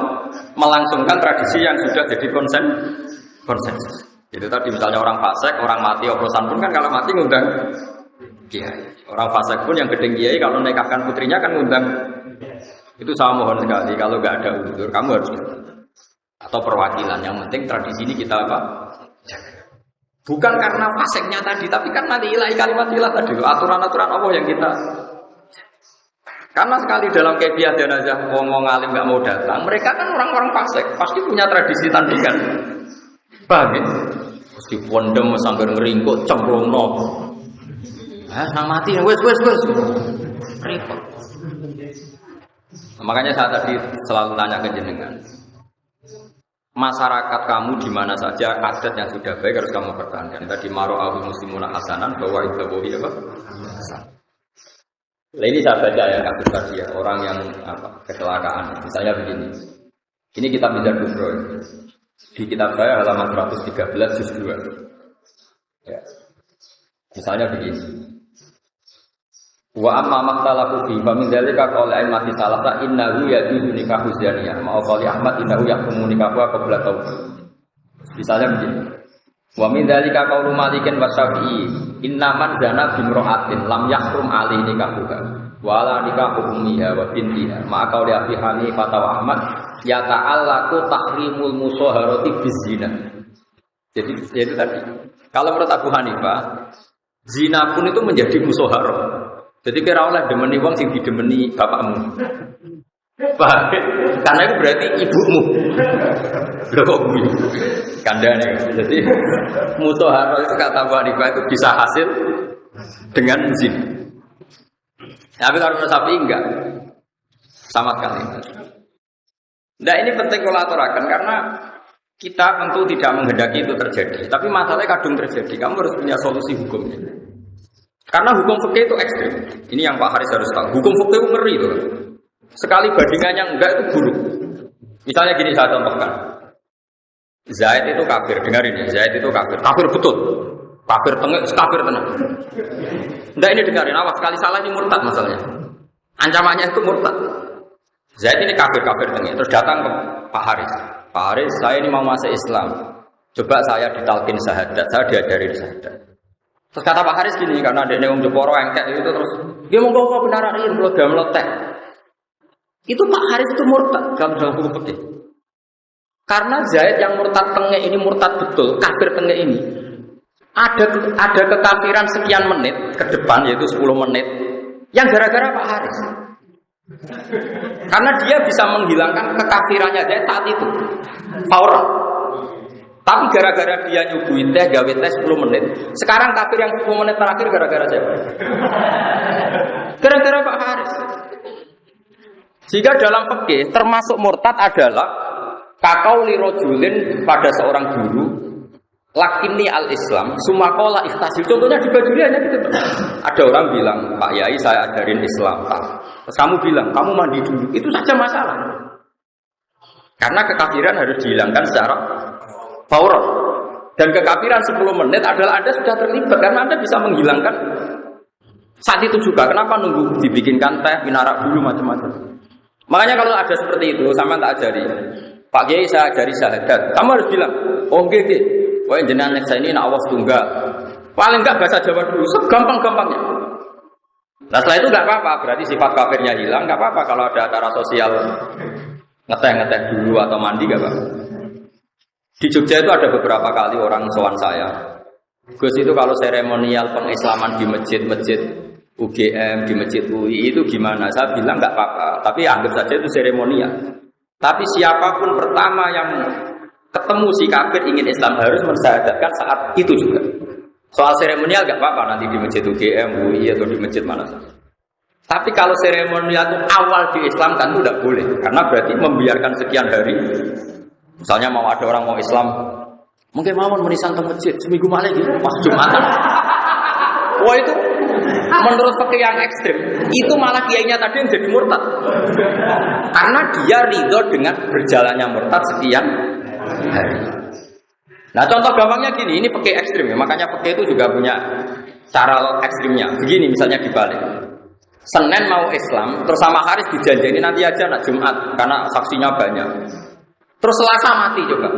melangsungkan tradisi yang sudah jadi konsensus. Itu tadi misalnya orang fasik, orang mati oplosan pun kan kalau mati ngundang kiai. Orang fasik pun yang gedeng kiai kalau nikahkan putrinya kan ngundang. Itu saya mohon sekali, kalau nggak ada unsur, kamu harus atau perwakilan. Yang penting tradisi ini kita apa? Bukan karena faseknya tadi, tapi karena ilahi kalimat ilah tadi, aturan-aturan Allah yang kita. Karena sekali dalam kebiasaan jenazah ngomong alim nggak mau datang, mereka kan orang-orang fasik, pasti punya tradisi tandingan. Paham ya? Mesti pondem sambil ngeringkut, cemplungno. Nang mati, wes. Repot. Makanya saya tadi selalu tanya ke jenengan, masyarakat kamu di mana saja adat yang sudah baik harus kamu pertahankan. Tadi maro'ahu muslimuna hasanan bahwa itu bohi apa? Nah, ini saya baca ya kasus tadi ya, orang yang kecelakaan. Misalnya begini, ini kitab Mizan Kubro di kitab saya halaman 113 juz 2. Ya. Misalnya begini. Wa amma makhtalafu fi fa min dzalika qaul a'immati salaf innahu yajuzu nikahu zaniyah ma qali Ahmad innahu yahkumu nikahu qabla taubat. Misalnya begini. Wa min dzalika qaul Malikin wa Syafi'i inna man zana bi imra'atin lam yahrum alaihi nikahuha wa la nikahu ummiha wa bintiha ma qauli Abi Hanifah wa Ahmad ya ta'allaqu tahrimul musaharati bizina. Jadi itu tadi. Kalau menurut Abu Hanifah zina pun itu menjadi musaharah. Jadi kira oleh demeni wong sing didemeni bapakmu. Paham? Karena itu berarti ibumu. Lho kok bumi? Kandane. Jadi mutahharah itu kata Abu Hanifah itu bisa hasil dengan zina. Tapi kalau menurut Syafi'i enggak. Sama sekali. Nah ini penting kalau aturakan karena kita tentu tidak menghendaki itu terjadi. Tapi masalahnya kadung terjadi. Kamu harus punya solusi hukumnya. Karena hukum fikih itu ekstrim. Ini yang Pak Haris harus tahu. Hukum fikih itu ngeri loh. Sekali bandingannya enggak itu buruk. Misalnya gini saya contohkan. Zaid itu kafir. Dengarin ya, Zaid itu kafir. Kafir betul. Kafir tengah, kafir tenang. Enggak ini dengarin. Awas sekali salah ini murtad masalahnya. Ancamannya itu murtad. Zaid ini kafir tengah. Terus datang ke Pak Haris. Pak Haris, saya ini mau masuk Islam. Coba saya ditalkin syahadat. Saya diajarin syahadat. Terus kata Pak Haris gini, karena ada neum Jeporo engkek itu terus dia mau kau benar ini kalau dia meletek. Itu Pak Haris itu murtad dalam hukum fikih. Karena Zaid yang murtad tengah ini murtad betul, kafir tengah ini. Ada kekafiran sekian menit ke depan yaitu 10 menit yang gara-gara Pak Haris. Karena dia bisa menghilangkan kekafirannya Zaid saat itu. Fauran. Tapi gara-gara dia nyuguhin teh, gawe teh 10 menit. Sekarang kafir yang 10 menit terakhir gara-gara siapa? Gara-gara Pak Haris. Jika dalam fikih termasuk murtad adalah kaqauli rajulin pada seorang guru, lakini al-Islam, sumakola ikhtasil. Contohnya di Bajuri hanya gitu. Ada orang bilang, Pak Yai saya ajarin Islam. Terus kamu bilang, kamu mandi dulu. Itu saja masalah. Karena kekafiran harus dihilangkan secara fauron. Dan kekafiran 10 menit adalah Anda sudah terlibat. Karena Anda bisa menghilangkan saat itu juga. Kenapa nunggu dibikinkan teh, minarak dulu, macam-macam. Makanya kalau ada seperti itu, sama tak ajari. Pak Kiai saya ajari syahadat. Kamu harus bilang, oh nggih. Wah jenengan saya ini nak awas tunggal. Paling enggak bahasa Jawa dulu, segampang-gampangnya. Nah setelah itu enggak apa-apa, berarti sifat kafirnya hilang, enggak apa-apa kalau ada acara sosial ngeteh dulu atau mandi enggak apa-apa. Di Jogja itu ada beberapa kali orang sowan saya. Gus itu kalau seremonial pengislaman di masjid-masjid UGM, di masjid UI itu gimana? Saya bilang enggak apa-apa, tapi anggap saja itu seremonial. Tapi siapapun pertama yang ketemu si kafir ingin Islam harus mensyahadatkan saat itu juga. Soal seremonial gak apa-apa nanti di masjid UGM, UI atau di masjid mana saja. Tapi kalau seremonial itu awal di Islam kan itu tidak boleh, karena berarti membiarkan sekian hari. Misalnya mau ada orang mau Islam, mungkin mau menisan ke masjid seminggu malah gitu, pas Jumatan. Wah itu menurut fikih yang ekstrim, itu malah kiainya tadi yang jadi murtad. Karena dia ridho dengan berjalannya murtad sekian hari. Nah contoh gampangnya gini, ini fikih ekstrim ya, makanya fikih itu juga punya cara ekstrimnya. Begini misalnya dibalik, Senin mau Islam, terus sama Haris dijanjini nanti aja nak Jumat karena saksinya banyak. Terus Selasa mati juga,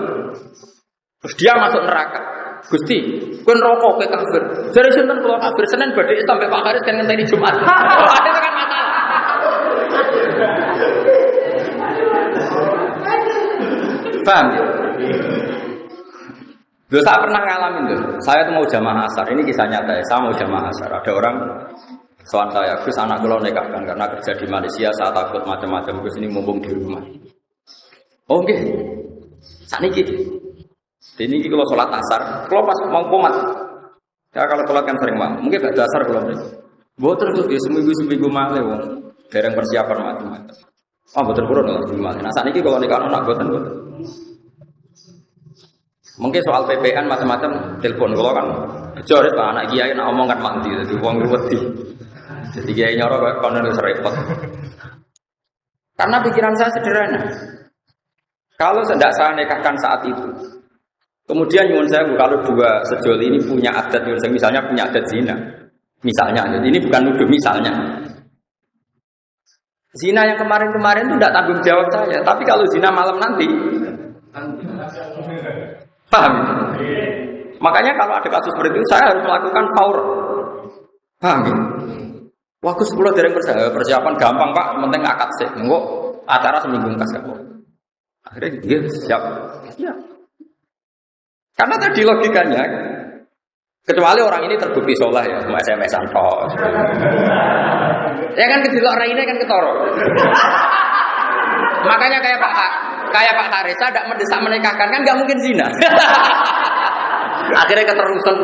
terus dia masuk neraka. Gusti, kun rokok ke kafir. Dari Senin kalau kafir, Senin badai sampai Pak Haris kan ngenteni Jumat. Itu kan masalah. Paham ya? Dulu saya pernah ngalamin tuh. Saya tuh mau jamaah asar. Ini kisah nyata ya. Saya mau jamaah asar. Ada orang soal saya, Gus anak kalau nikahkan karena kerja di Malaysia, saya takut macam-macam. Gus ini mumpung di rumah. Oke. Saat ini kalau sholat asar, kalau pas mau komat. Ya kalau sholat kan sering mau. Mungkin gak dasar kalau ini. Boten tuh seminggu malah wong. Dereng persiapan macam-macam. Oh betul kurang lah gimana? Nah saat ini kalau nikah anak boten. Mungkin soal PPN macam-macam telepon kalau kan bejor Pak anak kiai nak omong kan mandi jadi uang wedi. Jadi kiai nyoro kayak konon repot. Karena pikiran saya sederhana. Kalau tidak saya nikahkan saat itu, kemudian nyuwun saya kalau dua sejoli ini punya adat nyuwun saya misalnya punya adat zina, misalnya, jadi ini bukan nuduh misalnya. Zina yang kemarin-kemarin itu tidak tanggung jawab saya, tapi kalau zina malam nanti. Paham? Makanya kalau ada kasus seperti itu saya harus melakukan faur. Paham? Waktu 10 dereng persiapan gampang Pak, penting akad sih. Engko acara seminggu kas kok. Akhirnya dia siap. Ya. Karena tadi logikanya kecuali orang ini terbukti soleh ya, mau SMS-an toh. Ya kan kedelok rai ini kan ketoro. Makanya kayak Pak Haris tidak mendesak menikahkan kan nggak mungkin zina. Akhirnya keterusan.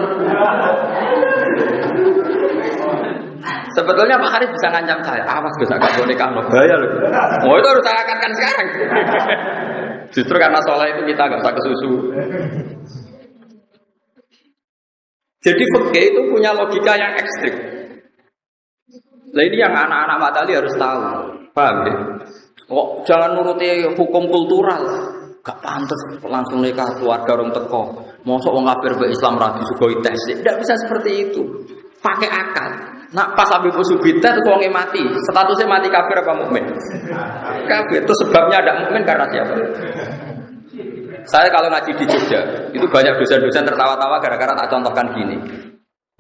Sebetulnya Pak Haris bisa ngancam saya, awas bisa nggak boleh nikah, bahaya loh. Oh itu harus saya akadkan sekarang. Justru karena soleh itu kita nggak usah kesusu. Jadi fikih itu punya logika yang ekstrim. Nah ini yang anak-anak matali harus tahu, paham ya? Kok jangan nuruti hukum kultural. Gak pantas langsung nikah keluarga orang teko. Mosok wong kafir be Islam ra disugoi tes. Tidak bisa seperti itu. Pakai akal. Nak pas Habib Subita itu wonge mati. Statusnya mati kafir apa mukmin? Kafir. Itu sebabnya ada mukmin karena siapa? Saya kalau ngaji di Jogja, itu banyak dosen-dosen tertawa-tawa gara-gara tak contohkan gini.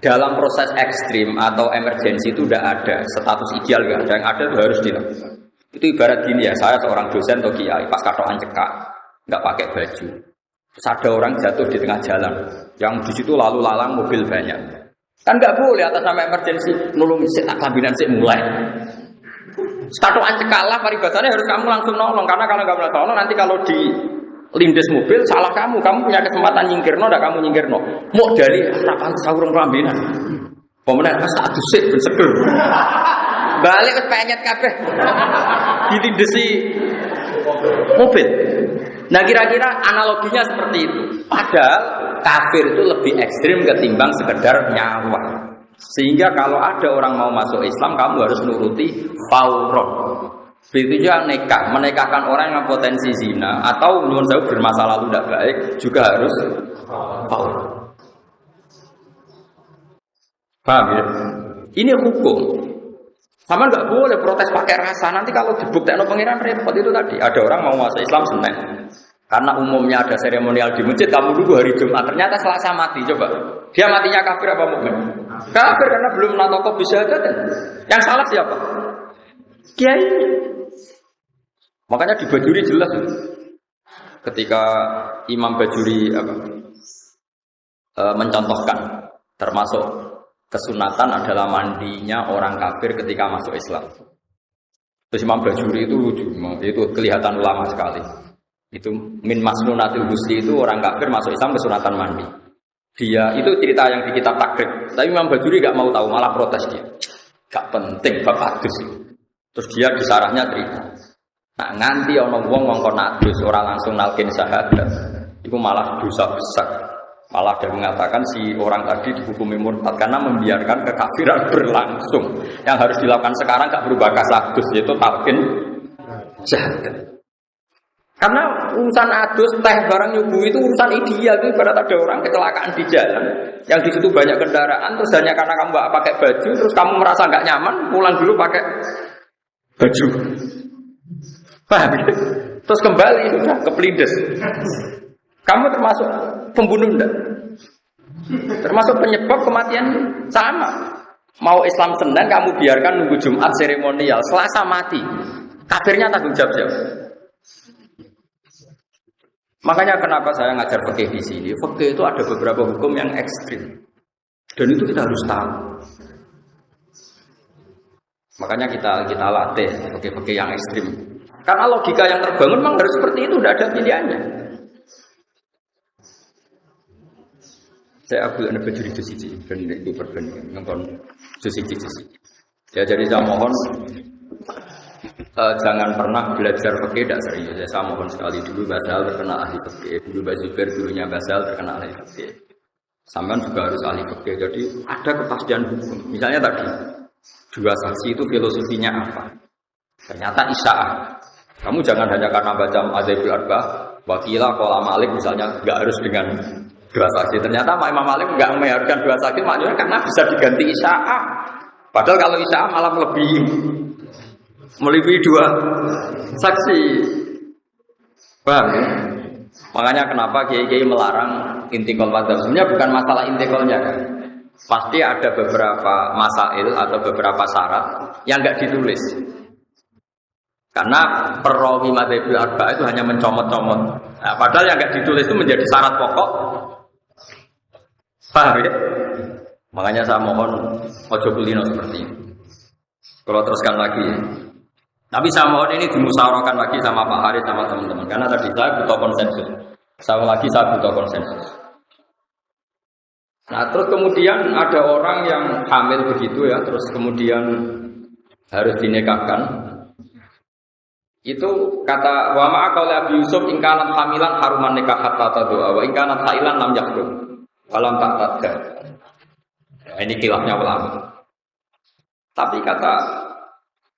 Dalam proses ekstrim atau emergensi itu tidak ada status ideal, gak ada. Yang ada itu harus dilakukan. Itu ibarat gini ya, saya seorang dosen atau kiai, pas katokan cekak, nggak pakai baju. Terus ada orang jatuh di tengah jalan, yang di situ lalu lalang mobil banyak. Kan nggak boleh atas nama emergensi, nulung sik tak kabinan sik mulai. Katokan cekak lah, paribasannya harus kamu langsung nolong, karena kalau nggak nolong nanti kalau di lindes mobil salah kamu punya kesempatan nyingkirno, ndak kamu nyingkirno. Mau dari rapan saurung kelambinan. Pemenang pas tak dusik ben seger. Balik ke penyet kabeh. Ditindesi mobil. Nah kira-kira analoginya seperti itu. Padahal kafir itu lebih ekstrim ketimbang sekedar nyawa. Sehingga kalau ada orang mau masuk Islam, kamu harus nuruti fauron. Begitu juga nikah, menikahkan orang yang potensi zina atau menurut saya bermasa lalu tidak baik juga harus fauron. Paham ya? Ini hukum. Sama nggak boleh protes pakai rasa. Nanti kalau dibuktikan pengiran repot itu tadi. Ada orang mau masuk Islam Senin. Karena umumnya ada seremonial di masjid, kamu dulu hari Jumat. Ternyata Selasa mati. Coba. Dia matinya kafir apa mukmin? Kafir karena belum natoko bisa ada. Yang salah siapa? Kiai. Makanya di Bajuri jelas. Ketika Imam Bajuri mencontohkan termasuk kesunatan adalah mandinya orang kafir ketika masuk Islam. Terus Imam Bajuri itu lucu, itu kelihatan ulama sekali. Itu min masnunatil husli itu orang kafir masuk Islam kesunatan mandi. Dia itu cerita yang di kitab takrib. Tapi Imam Bajuri gak mau tahu, malah protes dia. Gak penting bab adus. Terus dia di sarahnya cerita. Nah nganti ana wong ngongkon adus orang langsung nalkin syahadat. Itu malah dosa besar. Malah dia mengatakan si orang tadi dihukumi murtad karena membiarkan kekafiran berlangsung. Yang harus dilakukan sekarang gak berubah kasus, yaitu talqin syahadat. Karena urusan adus, teh, barang nyuguh itu urusan ideal. Itu ibarat ada orang kecelakaan di jalan yang di situ banyak kendaraan, terus hanya karena kamu gak pakai baju, terus kamu merasa gak nyaman, pulang dulu pakai baju. Paham? Terus kembali sudah kepelindes. Kamu termasuk pembunuh enggak? Termasuk penyebab kematian sama. Mau Islam Senin kamu biarkan nunggu Jumat seremonial, Selasa mati. Kafirnya tanggung jawab siapa? Makanya kenapa saya ngajar fikih di sini? Fikih itu ada beberapa hukum yang ekstrim. Dan itu kita harus tahu. Makanya kita latih fikih-fikih yang ekstrim. Karena logika yang terbangun memang harus seperti itu, tidak ada pilihannya. Saya ambil anak Bajuri itu siji, dan itu perbandingan ngomong siji. Ya jadi saya mohon jangan pernah belajar fikih tidak serius. Saya mohon sekali dulu Basal terkenal ahli fikih, dulu Bazubair dulunya Basal terkenal ahli fikih. Sampean juga harus ahli fikih. Jadi ada kepastian hukum. Misalnya tadi dua saksi itu filosofinya apa? Ternyata isya'ah. Kamu jangan hanya karena baca Adzabul Arba'ah, wakilah qala Malik misalnya enggak harus dengan dua saksi. Ternyata Imam Malik enggak mengharuskan dua saksi maknanya karena bisa diganti isya'ah. Padahal kalau isya'ah malah melebihi dua saksi. Paham ya? Makanya kenapa kiai-kiai melarang intikal madzhab. Sebenarnya bukan masalah intikalnya kan. Pasti ada beberapa masail atau beberapa syarat yang enggak ditulis. Karena perawi madzhabul arba'ah itu hanya mencomot-comot. Nah, padahal yang enggak ditulis itu menjadi syarat pokok. Paham ya? Makanya saya mohon ojo kulino seperti ini. Kalau teruskan lagi. Tapi saya mohon ini dimusyawarahkan lagi sama Pak Haris sama teman-teman. Karena tadi saya butuh konsensus. Saya butuh konsensus. Nah terus kemudian ada orang yang hamil begitu ya. Terus kemudian harus dinikahkan. Itu kata wa ma'a qauli Abi Yusuf in kanat hamilan haruman nikah hatta tadua wa in kanat hailan lam yahrum walam ta'tadda. Ini khilafnya ulama. Tapi kata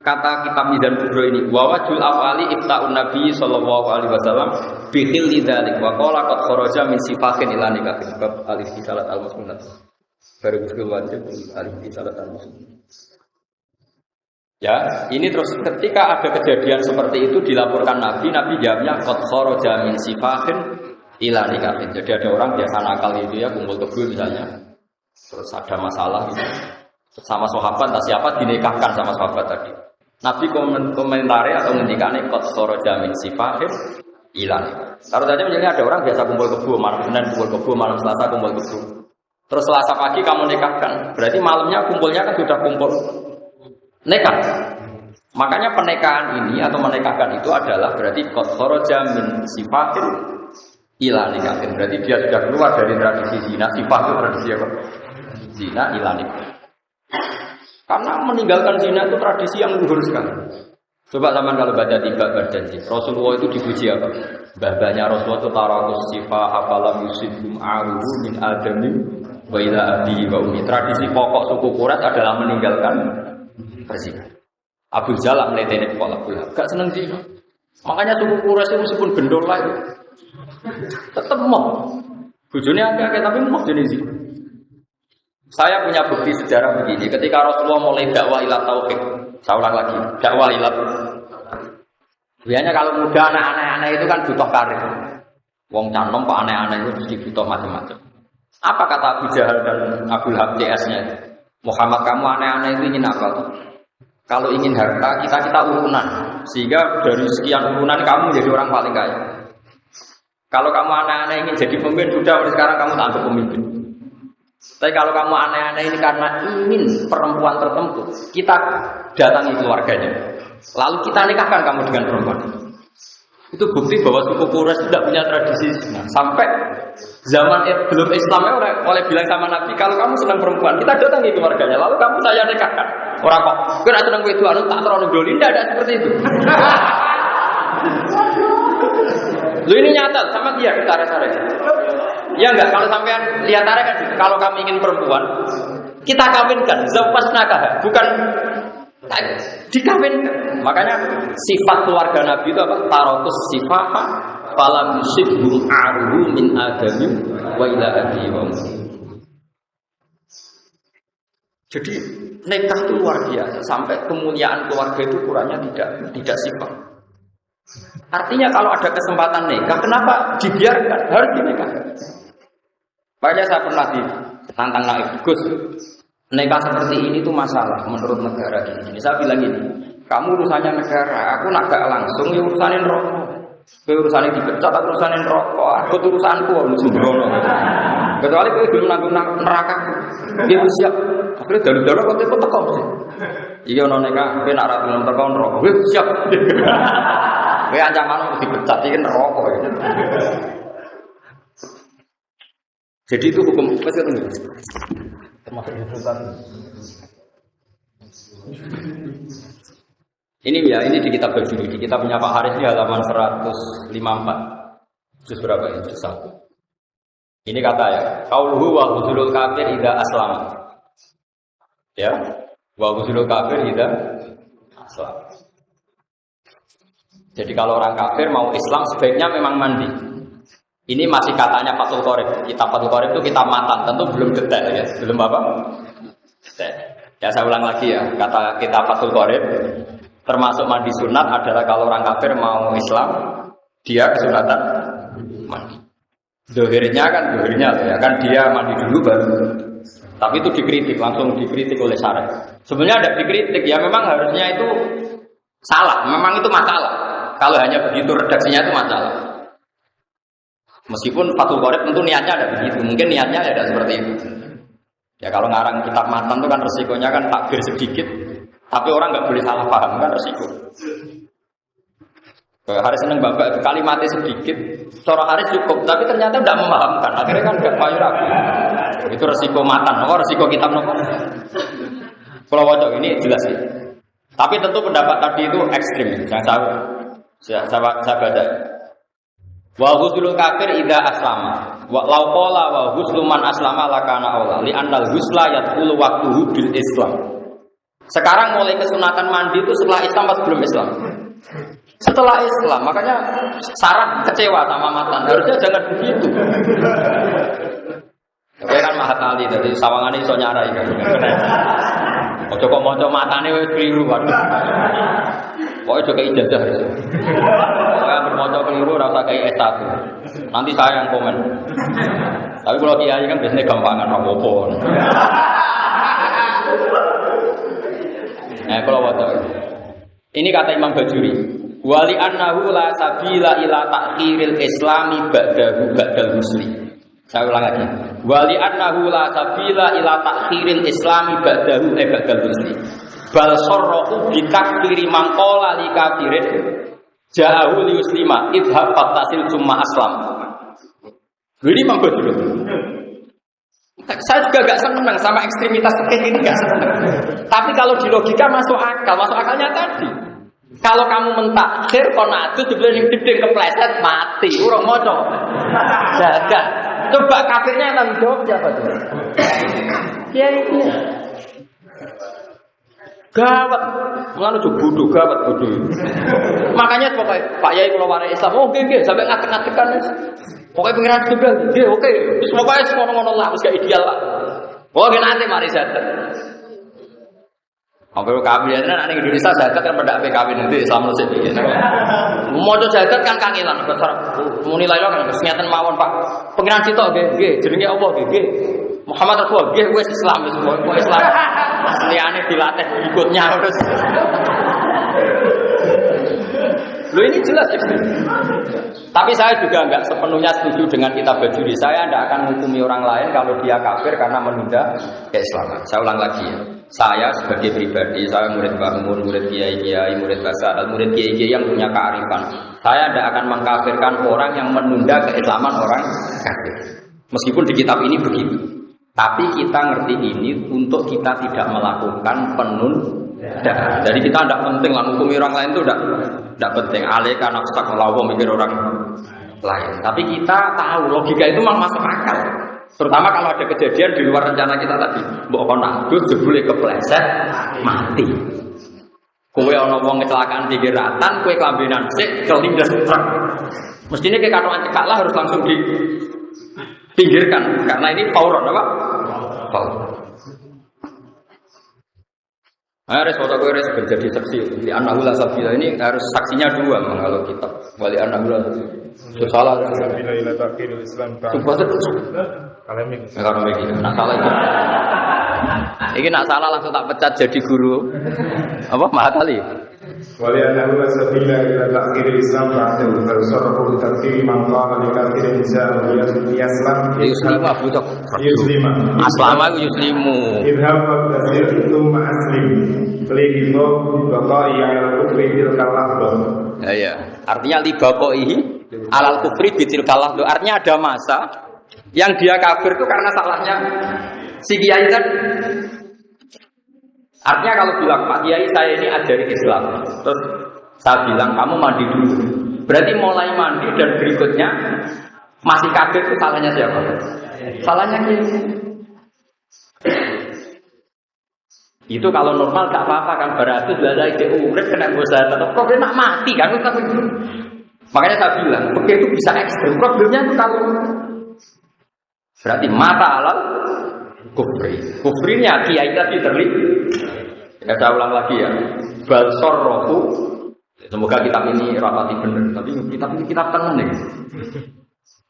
kitab Mizan Kubro ini wa wajul afali ifta'un Nabi sallallahu alaihi wasallam bi khilli dzalik wa qala qad kharaja min sifatin ila nikah bab al-istisalat al-muslimat. Baru wajib al-istisalat al-muslimat. Ya, ini terus ketika ada kejadian seperti itu dilaporkan Nabi jawabnya qad kharaja min sifatin ila nikah. Jadi ada orang biasa nakal itu ya kumpul kebo misalnya. Terus ada masalah gitu. Sama sahabat entah siapa dinikahkan sama sahabat tadi. Nabi komentari atau ngendikane qad kharaja min sifatin ila nikah. Taruh saja misalnya ada orang biasa kumpul kebo malam Senin kumpul kebo, malam Selasa kumpul kebo. Terus Selasa pagi kamu nikahkan. Berarti malamnya kumpulnya kan sudah kumpul nikah. Makanya penekahan ini atau menekahkan itu adalah berarti qad kharaja min sifatin ila nikahin. Berarti dia sudah keluar dari tradisi zina. Sifat itu tradisi apa? Zina ila nikah. Karena meninggalkan zina itu tradisi yang luhur sekali. Coba zaman kalau baca tiga berjanji, Rasulullah itu dipuji apa? Babanya Rasulullah itu tarakus sifat apalam yusibum aruhu min adami wa ila abi wa umi. Tradisi pokok suku Quraisy adalah meninggalkan berzina. Abu Jalal meletene kepala bola, gak seneng zina. Makanya suku Quraisy meskipun gendol lah itu tetap mau. Bojone akeh tapi mau jenis zina. Saya punya bukti sejarah begini, ketika Rasulullah mulai dakwah ila tauhid, saya ulang lagi, dakwah ila. Biasanya kalau muda anak-anak itu kan butuh karir. Wong canom pak aneh-aneh itu mesti butuh macam-macam. Apa kata Abu Jahal dan Abu Lahab CS-nya? Muhammad, kamu aneh-aneh itu ingin apa tuh? Kalau ingin harta, kita urunan. Sehingga dari sekian urunan kamu jadi orang paling kaya. Kalau kamu aneh-aneh ingin jadi pemimpin, sudah sekarang kamu tak untuk pemimpin. Tapi kalau kamu aneh-aneh ini karena ingin perempuan tertentu, kita datangi keluarganya. Lalu kita nikahkan kamu dengan perempuan. Itu bukti bahwa suku Quraisy tidak punya tradisi zina. Sampai zaman belum Islamnya oleh bilang sama Nabi, kalau kamu senang perempuan, kita datangi keluarganya. Lalu kamu saya nikahkan. Orang kok, kira senang itu anu tak terlalu doli, tidak ada seperti itu. Lu ini nyata sama dia kita tarik. Ya enggak, kalau sampean lihat tarik kan, kalau kami ingin perempuan, kita kawinkan, zawwajnaka, bukan dikawinkan. Makanya sifat keluarga Nabi itu apa? Tarotus sifaha falam yusibhum aruhu min adami wa ila abi wa ummi. Jadi nikah itu luar biasa, sampai kemuliaan keluarga itu ukurannya tidak sifat. Artinya kalau ada kesempatan nikah, kenapa dibiarkan? Harus dinikahkan. Makanya saya pernah ditantang Naib Gus, nikah seperti ini tuh masalah menurut negara gini. Saya bilang gini, kamu urusannya negara, aku nak gak langsung ya urusanin rokok. Urusanin dipecat, aku urusanin rokok. Aku urusanku, aku sembrono. Kecuali aku belum nanggung neraka. Dia siap. Akhirnya dalu-dalu kok itu tekok sih. Iya no nikah, tapi nak ratu nang tekok rokok. Siap. Kowe ancaman dipecat iki rokok. Jadi itu hukum masih itu termasuk dipecat. Ini ya, ini di kitab Bajuri, di kitab punya Pak Haris di halaman 154. Juz berapa ini? Juz 1. Ini kata ya, qauluhu wa huzulul kafir idza aslama. Ya, wa huzulul kafir idza aslama. Jadi kalau orang kafir mau Islam sebaiknya memang mandi. Ini masih katanya Fathul Qorib. Kitab Fathul Qorib itu kitab matan, tentu belum detail ya. Belum apa? Detail. Ya saya ulang lagi ya, kata kitab Fathul Qorib termasuk mandi sunat adalah kalau orang kafir mau Islam, dia kesunatan mandi. Dohirnya ya kan dia mandi dulu baru. Tapi itu dikritik, langsung dikritik oleh syarah. Sebenarnya ada dikritik, ya memang harusnya itu salah, memang itu masalah. Kalau hanya begitu redaksinya itu masalah. Meskipun Fathul Qorib tentu niatnya ada begitu, mungkin niatnya ada seperti itu. Ya kalau ngarang kitab matan itu kan resikonya kan takbir sedikit, tapi orang nggak boleh salah paham kan resiko. Haris seneng bapak itu kalimatnya sedikit, cara Haris cukup, tapi ternyata tidak memahamkan. Akhirnya kan nggak payu ragu. Itu resiko matan, resiko kitab nopo. Kalau wajah ini jelas sih. Tapi tentu pendapat tadi itu ekstrim. Yang saya baca. Wa ghuslu kafir idza aslama. Wa law qala wa ghuslu man aslama lakana aula li annal ghusla yadkhulu waqtuhu bil Islam. Sekarang mulai kesunatan mandi itu setelah Islam atau sebelum Islam? Setelah Islam, makanya Sarah kecewa sama matan. Harusnya jangan begitu. Kowe kan Mahat Ali dari sawangane iso nyarai kan. Ojo kok maca matane wis keliru waduh. Pokoke ojo kei ijazah. Pokoke bermaca keliru ora usah kei S1. Nanti saya yang komen. Tapi kalau kiai kan biasanya gampangan apa-apa. Nah, kalau waca. Ini kata Imam Bajuri. Wali annahu la sabila ila ta'khiril islami ba'dal muslim. Saya ulang lagi. Wali annahu la sabila ila ta'khiril islami ba'dal muslim. bal sarrahu bitakfiri mangqala li kafirin ja'ahu li yuslima idhab fatasil summa aslam. Ini Imam Badrul. Saya juga gak senang sama ekstremitas seperti ini, gak senang. Tapi kalau di logika masuk akal, masuk akalnya tadi. Kalau kamu mentakhir konatu dibeli gedeng kepleset mati, urung moco. Jaga. Coba kafirnya yang jawab siapa tuh? Ya ini. Gawat, mulane aja bodoh, gawat bodoh. Makanya pokoknya Pak Yai kula warai Islam, oh nggih sampai ngatek-ngatekan. Pokoknya pengiran juga, nggih oke. Wis pokoke ngono-ngono lah, wis gak ideal lah. Pokoke nanti mari zakat. Kalau kawin kan anak Indonesia zakat kan pada kawin nanti Islam lu sih. Mau zakat kan kangelan besar. Mau nilai lo kan keseniatan mawon Pak. Pengiran sitok nggih, jenenge apa nggih. Muhammad Rasulullah nggih wis Islam wis Islam. Asliane dilatih ikutnya terus. Loh ini jelas ekstrim. Tapi saya juga enggak sepenuhnya setuju dengan kitab Bajuri. Saya tidak akan menghukumi orang lain kalau dia kafir karena menunda keislaman. Saya ulang lagi ya. Saya sebagai pribadi, saya murid Mbah Mun, murid kiai-kiai, murid Basar, murid kiai-kiai yang punya kearifan. Saya tidak akan mengkafirkan orang yang menunda keislaman orang kafir. Meskipun di kitab ini begitu. Tapi kita ngerti ini untuk kita tidak melakukan penundaan. Jadi kita tidak penting lah menghukumi orang lain itu tidak penting. Alika nafsak melawan mikir orang lain. Tapi kita tahu logika itu memang masuk akal. Terutama kalau ada kejadian di luar rencana kita tadi. Mbok kon adus jebule kepleset mati. Kowe ana wong kecelakaan pinggir ratan, kowe kelambenan sik kelindes truk. Mestinya kayak katokan cekak lah harus langsung dipinggirkan karena ini fauron apa? Fauron. Harus foto gue harus menjadi saksi. Di anak ulah sabila ini harus saksinya dua kalau kita wali anak ulah. Salah. Sabila ila takhirul Islam. Kalau begini, nak salah itu. Ini nak salah langsung tak pecat jadi guru. Apa Mahatali? Wali anak ulah sabila ila takhirul Islam. Bersoroh takhir mangkal dikafirin jauh Islam. Yuslima budak. Yuslima. Aslama yuslimu. Idhab tasir itu aslim. Kelihito libaqai alal kufri tilkal lahdoh. Ya. Artinya libaqai alal kufri tilkal lahdoh. Artinya ada masa yang dia kafir itu karena salahnya si kiai kan. Artinya kalau bilang Pak Kiai saya ini ajari Islam, terus saya bilang kamu mandi dulu. Berarti mulai mandi dan berikutnya masih kafir itu salahnya siapa? Salahnya kiai. Itu kalau normal gak apa-apa kan, berarti sudah ide urip kena dosa tetap kok nak mati kan. Makanya saya bilang begitu bisa ekstrem. Problemnya itu kalau berarti mata alal kufri. Kufrinya kiai tadi terlibat. Ya saya ulang lagi ya. Balsor rohu. Semoga kitab ini rapati benar. Tapi kitab ini kitab tenang nih.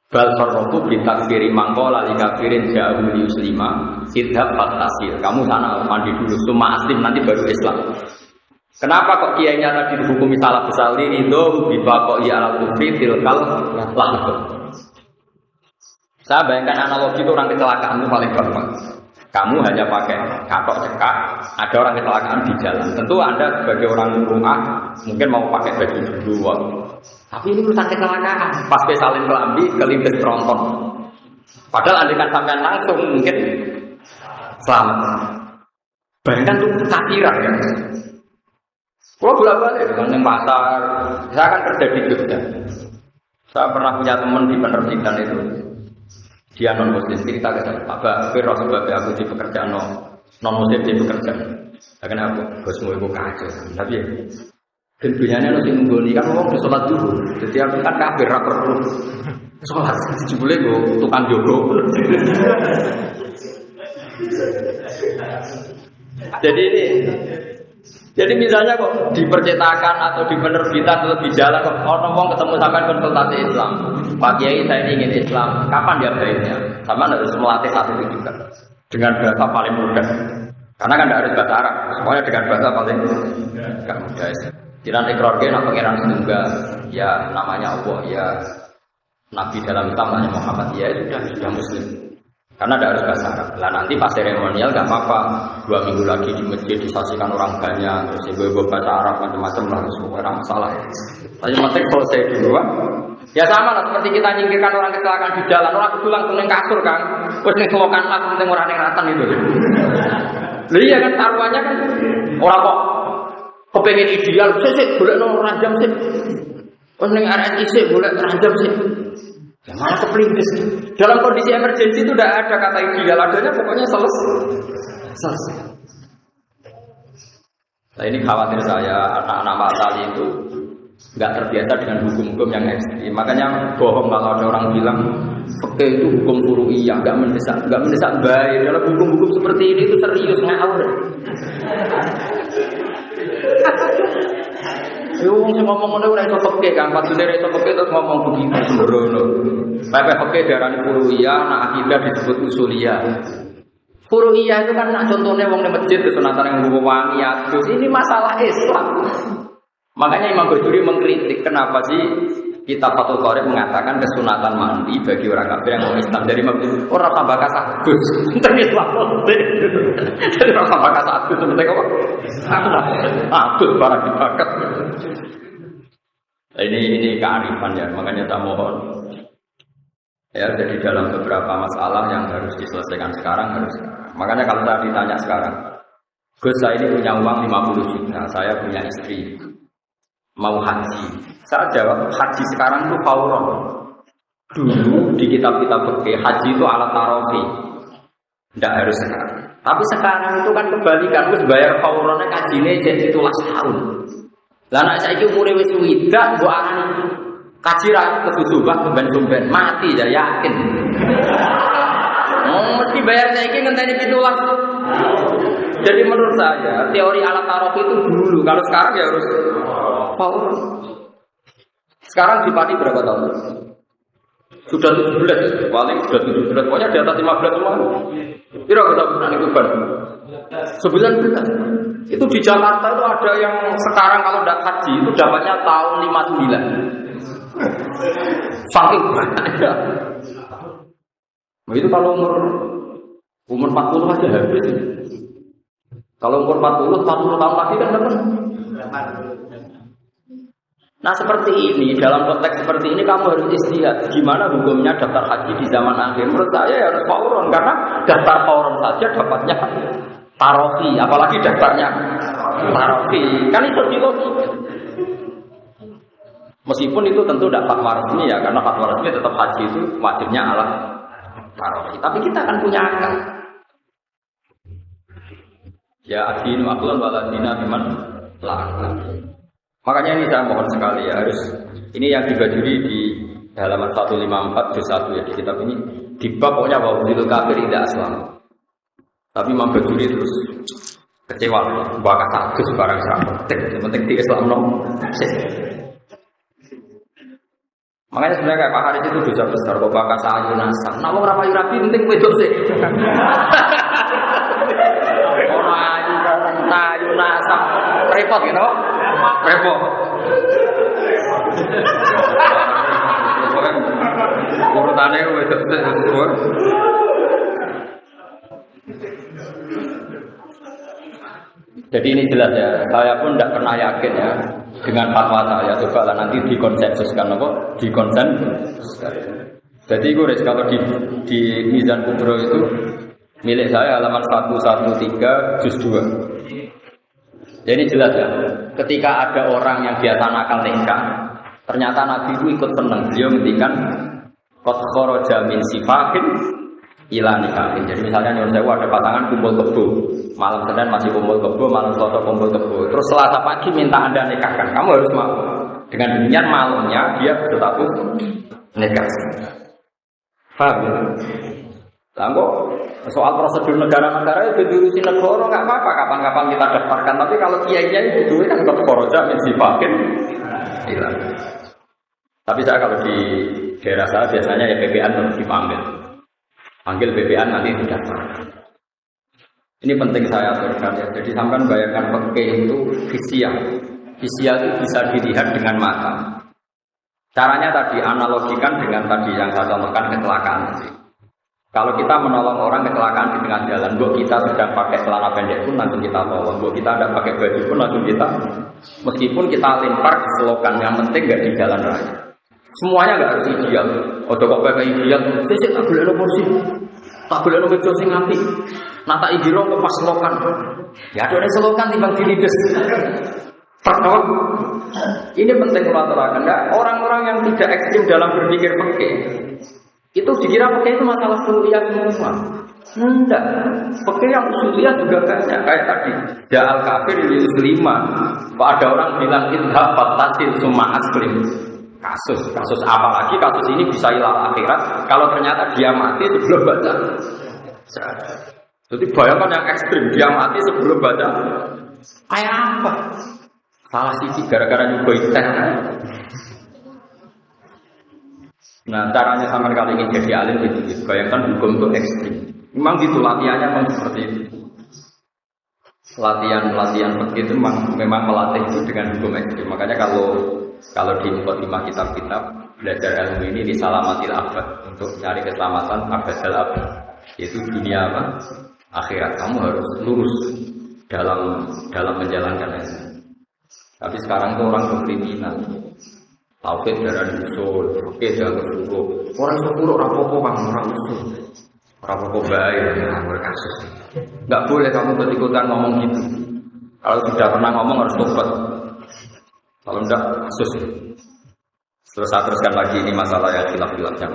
Balsor rohu bitakfiri mangkola li kafirin jauh yuslima idhab fatasir. Kamu sana mandi dulu summa aslim nanti baru Islam. Kenapa kok kiainya tadi dihukumi salah besar ini? Itu bibaqai alal kufri tilkal lahdoh. Saya bayangkan analogi itu orang kecelakaan itu paling gampang. Kamu hanya pakai katok cekak, ada orang kecelakaan di jalan. Tentu Anda sebagai orang rumah mungkin mau pakai baju dulu. Tapi ini urusan kecelakaan. Pas salin kelambi, kelindes tronton. Padahal andaikan sampean langsung mungkin selamat. Bayangkan itu kafiran kan. Kalau bolak-balik dengan pasar, saya kan kerja di Jogja. Saya pernah punya teman di penerbitan itu. Dia non muslim cerita ke saya, Pak Bakir sebab aku di pekerjaan non muslim di pekerjaan. Kenapa? Bosmu itu kacau. Tapi ya, dan dunyanya nanti menggoni kan ngomong sholat dulu. Jadi aku kan kafir rapor dulu. Sholat dijebule gue tukang jogo. Jadi misalnya kok di percetakan atau di penerbitan atau di jalan kok orang ketemu sampai konsultasi Islam. Pak Kiai saya ingin Islam. Kapan dia baiknya? Sama harus melatih satu itu juga dengan bahasa paling mudah. Karena kan tidak harus bahasa Arab. Semuanya dengan bahasa paling mudah. Jiran ikrarke nak pangeran setunggal. Ya namanya Allah ya. Nabi dalam Islam namanya Muhammad ya sudah muslim. Karena tidak harus bahasa Arab. Lah nanti pas seremonial nggak apa-apa. 2 minggu lagi di masjid disaksikan orang banyak, terus ibu-ibu bahasa Arab macam-macam lah, semua orang salah. Tapi penting selesai dulu. Ya sama lah seperti kita nyingkirkan orang kecelakaan di jalan, orang itu langsung neng kasur kan, terus neng selokan lah, penting orang neng ratan itu. Lah iya kan taruhannya kan orang kok kepengen ideal, sih boleh nong rajam sih, terus neng RSI sih boleh rajam sih. Ya malah kepelintis. Dalam kondisi emergensi itu tidak ada kata ideal, adanya pokoknya selesai. Nah ini khawatir saya anak-anak matali itu nggak terbiasa dengan hukum-hukum yang ekstrim. Makanya bohong kalau ada orang bilang fikih itu hukum furu'iyah, nggak mendesak baik. Dalam hukum-hukum seperti ini itu serius ngawur. Yo wong sing ngomong ngene ora iso fikih kan, padune ora iso fikih terus ngomong begitu sembrono. Pepe fikih darani furu'iyah, nak akidah disebut usuliyah. Furu'iyah itu kan nak contohnya wong ning masjid kesunatan yang nggo wangi adus. Ini masalah Islam. Makanya Imam Bajuri mengkritik kenapa sih kitab Fathul Qorib mengatakan kesunatan mandi bagi orang kafir yang mau Islam dari Imam Bajuri orang tambah kasadus tentang Islam. Jadi orang tambah kasadus tentang apa? Adus barang dibakat. Ini kearifan ya, makanya saya mohon ya, jadi dalam beberapa masalah yang harus diselesaikan sekarang harus. Makanya kalau saya ditanya sekarang, Gus saya ini punya uang 50 juta, saya punya istri, mau haji. Saya jawab haji sekarang itu fauron. Dulu di kitab-kitab fikih haji itu alat tarofi, tidak harus sekarang. Tapi sekarang itu kan kebalikan, terus bayar fauronnya kajinya jadi 17 tahun. Lah nek saiki umure wis widak mbok arani kaji ra kesusubah ben mati ya yakin. Mesti bayar saiki ngenteni 17. Jadi menurut saya teori alat tarof itu dulu, kalau sekarang ya harus power. Sekarang dipati berapa tahun? Sudah 17, paling sudah 17, pokoknya di atas 15 semua. Kira kita bukan itu ban. 19. Itu di Jakarta itu ada yang sekarang kalau tidak haji itu dapatnya tahun 59. Saking banyak. Nah, itu kalau umur 40 aja habis. Kalau umur 40 tahun lagi kan dapat. Nah seperti ini, dalam konteks seperti ini kamu harus istihad. Gimana hukumnya daftar haji di zaman akhir? Menurut saya ya harus fauron, karena daftar fauron saja dapatnya tarofi, apalagi daftarnya tarofi. Kan itu logika. Meskipun itu tentu tidak fatwa resmi ya, karena fatwa resmi tetap haji itu wajibnya ala tarofi. Tapi kita akan punya akal. Ya adinu aqlan waladina biman la'akal. Makanya ini saya mohon sekali ya, harus ini yang dibajuri di halaman 154 juz 1 ya, di kitab ini di bab pokoknya wabzilul kafir tidak aslam. Tapi Imam Bajuri terus kecewa, bakal satu barang yang penting di Islam no. Makanya sebenarnya kayak Pak Haris itu dosa besar, kok bakal sayu nasam. Nah mau rapayu rapi penting wedok sih. Orang ayu nasam repot gitu. Repot. Urutannya itu jadi ini jelas ya, saya pun tidak pernah yakin ya dengan fatwa saya. Coba lah nanti dikonsensuskan apa? Dikonsensuskan. Jadi gue kalau di Mizan Kubro itu milik saya halaman 113 juz 2. Jadi jelas ya, ketika ada orang yang biasa nakal nikah, ternyata Nabi itu ikut senang. Beliau ngendikan qad kharaja min sifahin ila nikahin. Jadi misalnya nyuruh saya ada pasangan kumpul kebo, malam Senin masih kumpul kebo, malam Selasa kumpul kebo. Terus Selasa pagi minta Anda nikahkan, kamu harus mau. Dengan demikian malamnya dia berstatus nikah. Paham ya? Kok soal prosedur negara-negara itu diurusin negara nggak apa-apa, kapan-kapan kita daftarkan. Tapi kalau kiai-kiai itu kan koroja mensifakin hilang. Tapi saya kalau di daerah saya biasanya ya PPN harus dipanggil. Panggil BPN nanti didaftarkan. Ini penting saya aturkan ya. Jadi sampai bayangkan fikih itu fisiah. Fisiah itu bisa dilihat dengan mata. Caranya tadi analogikan dengan tadi yang saya contohkan kecelakaan. Kalau kita menolong orang kecelakaan di tengah jalan, buat kita sedang pakai celana pendek pun langsung kita tolong. Buat kita tidak pakai baju pun langsung kita, meskipun kita lempar ke selokan, yang penting nggak di jalan raya. Semuanya nggak harus ideal. Oh, kok pakai ideal? Saya tak boleh lo kursi, tak boleh lo meja sing ngapi. Nata ideal kok pas selokan. Ya ada selokan timbang dilides. Pertama, ini penting kalau aturakan. Orang-orang yang tidak ekstrim dalam berpikir fikih. Itu dikira pakai itu masalah kuliah semua. Enggak. Pakai yang usuliyah juga banyak. Kayak tadi Ja'al kafir di 5. Kok ada orang bilang idhab fattasil summa aslim. Kasus apalagi kasus ini bisa ilal akhirat kalau ternyata dia mati sebelum baca. Jadi bayangkan yang ekstrim, dia mati sebelum baca. Kayak apa? Salah sisi gara-gara nyuguh teh. Nah, caranya sama kali ini jadi alim itu, bayangkan hukum itu ekstrim. Memang gitu latihannya memang seperti itu. Latihan begitu memang melatih itu dengan hukum ekstrim. Makanya kalau di mukadimah kitab-kitab belajar ilmu ini di salamatil abad untuk mencari keselamatan abadal abad, yaitu dunia apa? Akhirat. Kamu harus lurus dalam menjalankan ilmu. Tapi sekarang tuh orang berkriminal. Tauhid darah usul, oke jangan usul. Orang usul rapopo bang, orang usul, rapopo baik, berkasus. Nggak boleh kamu berikutan ngomong gitu. Kalau sudah pernah ngomong harus tobat. Kalau enggak kasus. Terus saya teruskan lagi ini masalah yang khilaf-khilafnya.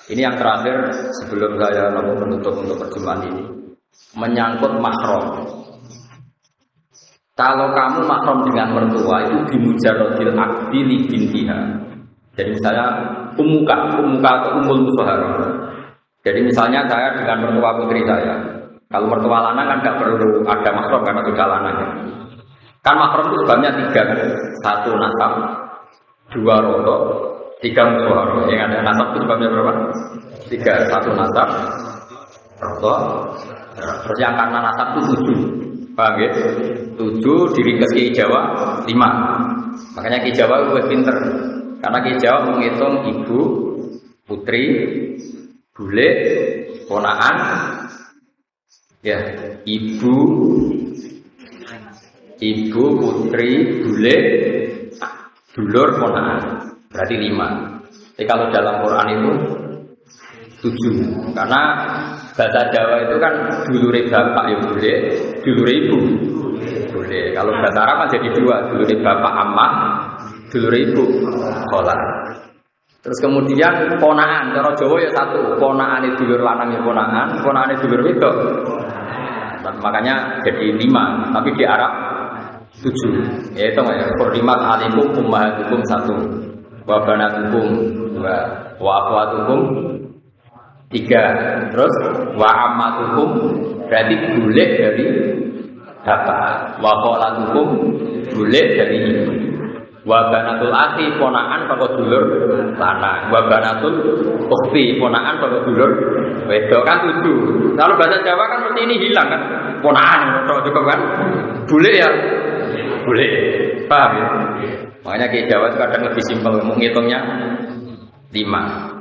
Ini yang terakhir sebelum saya menutup untuk perjumpaan ini, menyangkut mahram. Kalau kamu mahram dengan mertua itu bimujarodil akdi li bintiha. Jadi misalnya umuka atau umul musohara. Jadi misalnya saya dengan mertua putri saya. Kalau mertua lanang kan nggak perlu ada mahram karena sudah lanang. Kan mahram itu sebabnya 3 kan. 1 nasab, 2 rodok, 3 musohara. Yang ada nasab itu sebabnya berapa? 3. 1 nasab, rodok. Terus yang karena nasab itu 7. Paham ya? 7 diringkas Ki Jawa 5. Makanya Ki Jawa lebih pinter. Karena Ki Jawa menghitung ibu, putri, bule, ponakan. Ya, ibu, putri, bule, dulur, ponakan. Berarti 5. Jadi kalau dalam Quran itu 7. Karena bahasa Jawa itu kan dulure bapak ya boleh, dulure ibu boleh. Kalau bahasa Arab kan jadi 2, dulure bapak ammah, dulure ibu kholah. Terus kemudian ponakan, cara Jawa ya 1, ponakan itu dulur lanang ya ponakan itu dulur wedok. Makanya jadi 5, tapi di Arab 7. Ya itu ya, Qur'imat alikum ummahatukum 1, wa banatukum 2, wa akhwatukum 3, terus wa ammatukum berarti boleh dari bapak, wa kholatukum boleh dari ibu, wa banatul akhi ponakan karo dulur lanang, wa banatul ukhti ponakan karo dulur wedok kan 7. Kalau bahasa Jawa kan mesti ini hilang kan, ponakan cukup kan, boleh ya, boleh, paham ya? Makanya Ki Jawa kadang lebih simpel menghitungnya 5.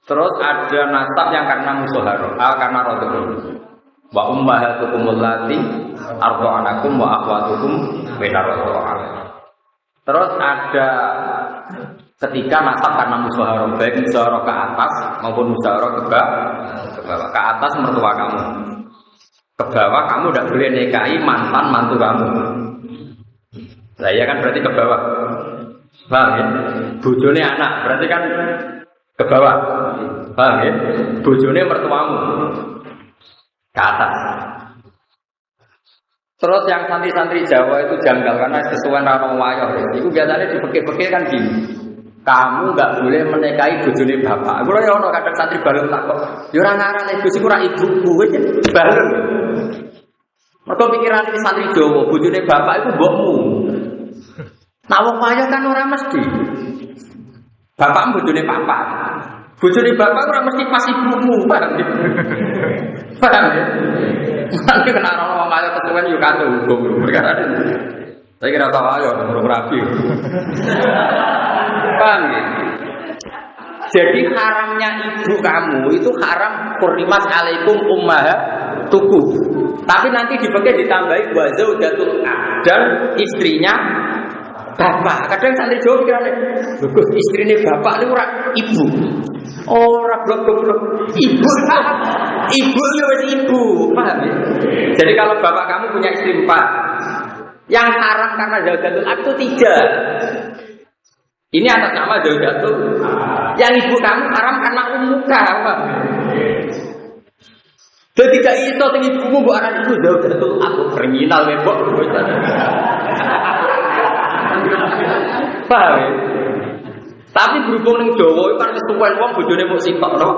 Terus ada nasab yang karena musoharo, karena rodok. Wa ummahatukum allati ardha'anakum wa akhwatukum minar radha'ah. Terus ada ketika nasab karena musoharo, baik musoharo ke atas maupun musoharo ke bawah. Ke atas mertua kamu, ke bawah kamu tidak boleh nikahi mantan mantu kamu. Lah ya kan berarti ke bawah. Paham ya? Bojone anak berarti kan ke bawah. Paham ya? Bojone mertuamu ke atas. Terus yang santri-santri Jawa itu janggal karena kesuwen rano wayo. Itu biasanya dipekik-pekik kan gini. Kamu nggak boleh menikahi bojone bapak. Kulo ya ono kadang santri bareng takok. Ya ora ngarane Gus iku ora ibuku wis bareng. Mergo pikiran santri Jawa bojone bapak itu mbokmu. Nah wong wayo kan ora mesti. Bapak bojone papa. Bojone bapak ora mesti pas ibumu, paham ya? Paham ya? Nanti kena orang wayo kesuwen yo karo hukum perkara itu. Saya kira tahu ayo urung rapi. Paham ya? Jadi haramnya ibu kamu itu haram hurrimat alaikum ummahatukum. Tapi nanti dipakai ditambahi wa zaujatul dan istrinya bapak. Kadang santri Jawa pikirane, "Bagus istrine bapak niku ora ibu." Ora blok-blok. Ibu. Ibu ya wis ibu, paham ya? Jadi kalau bapak kamu punya istri 4, yang haram karena zaujatul itu 3. Ini atas nama zaujatul. Yang ibu kamu haram karena ummuka, apa? Jadi tidak iso sing ibumu mbok aran ibu zaujatul aku kriminal ya, Mbok. Paham ya? Tapi berhubung ning Jawa kan wis tuwen wong bojone mung sitok to.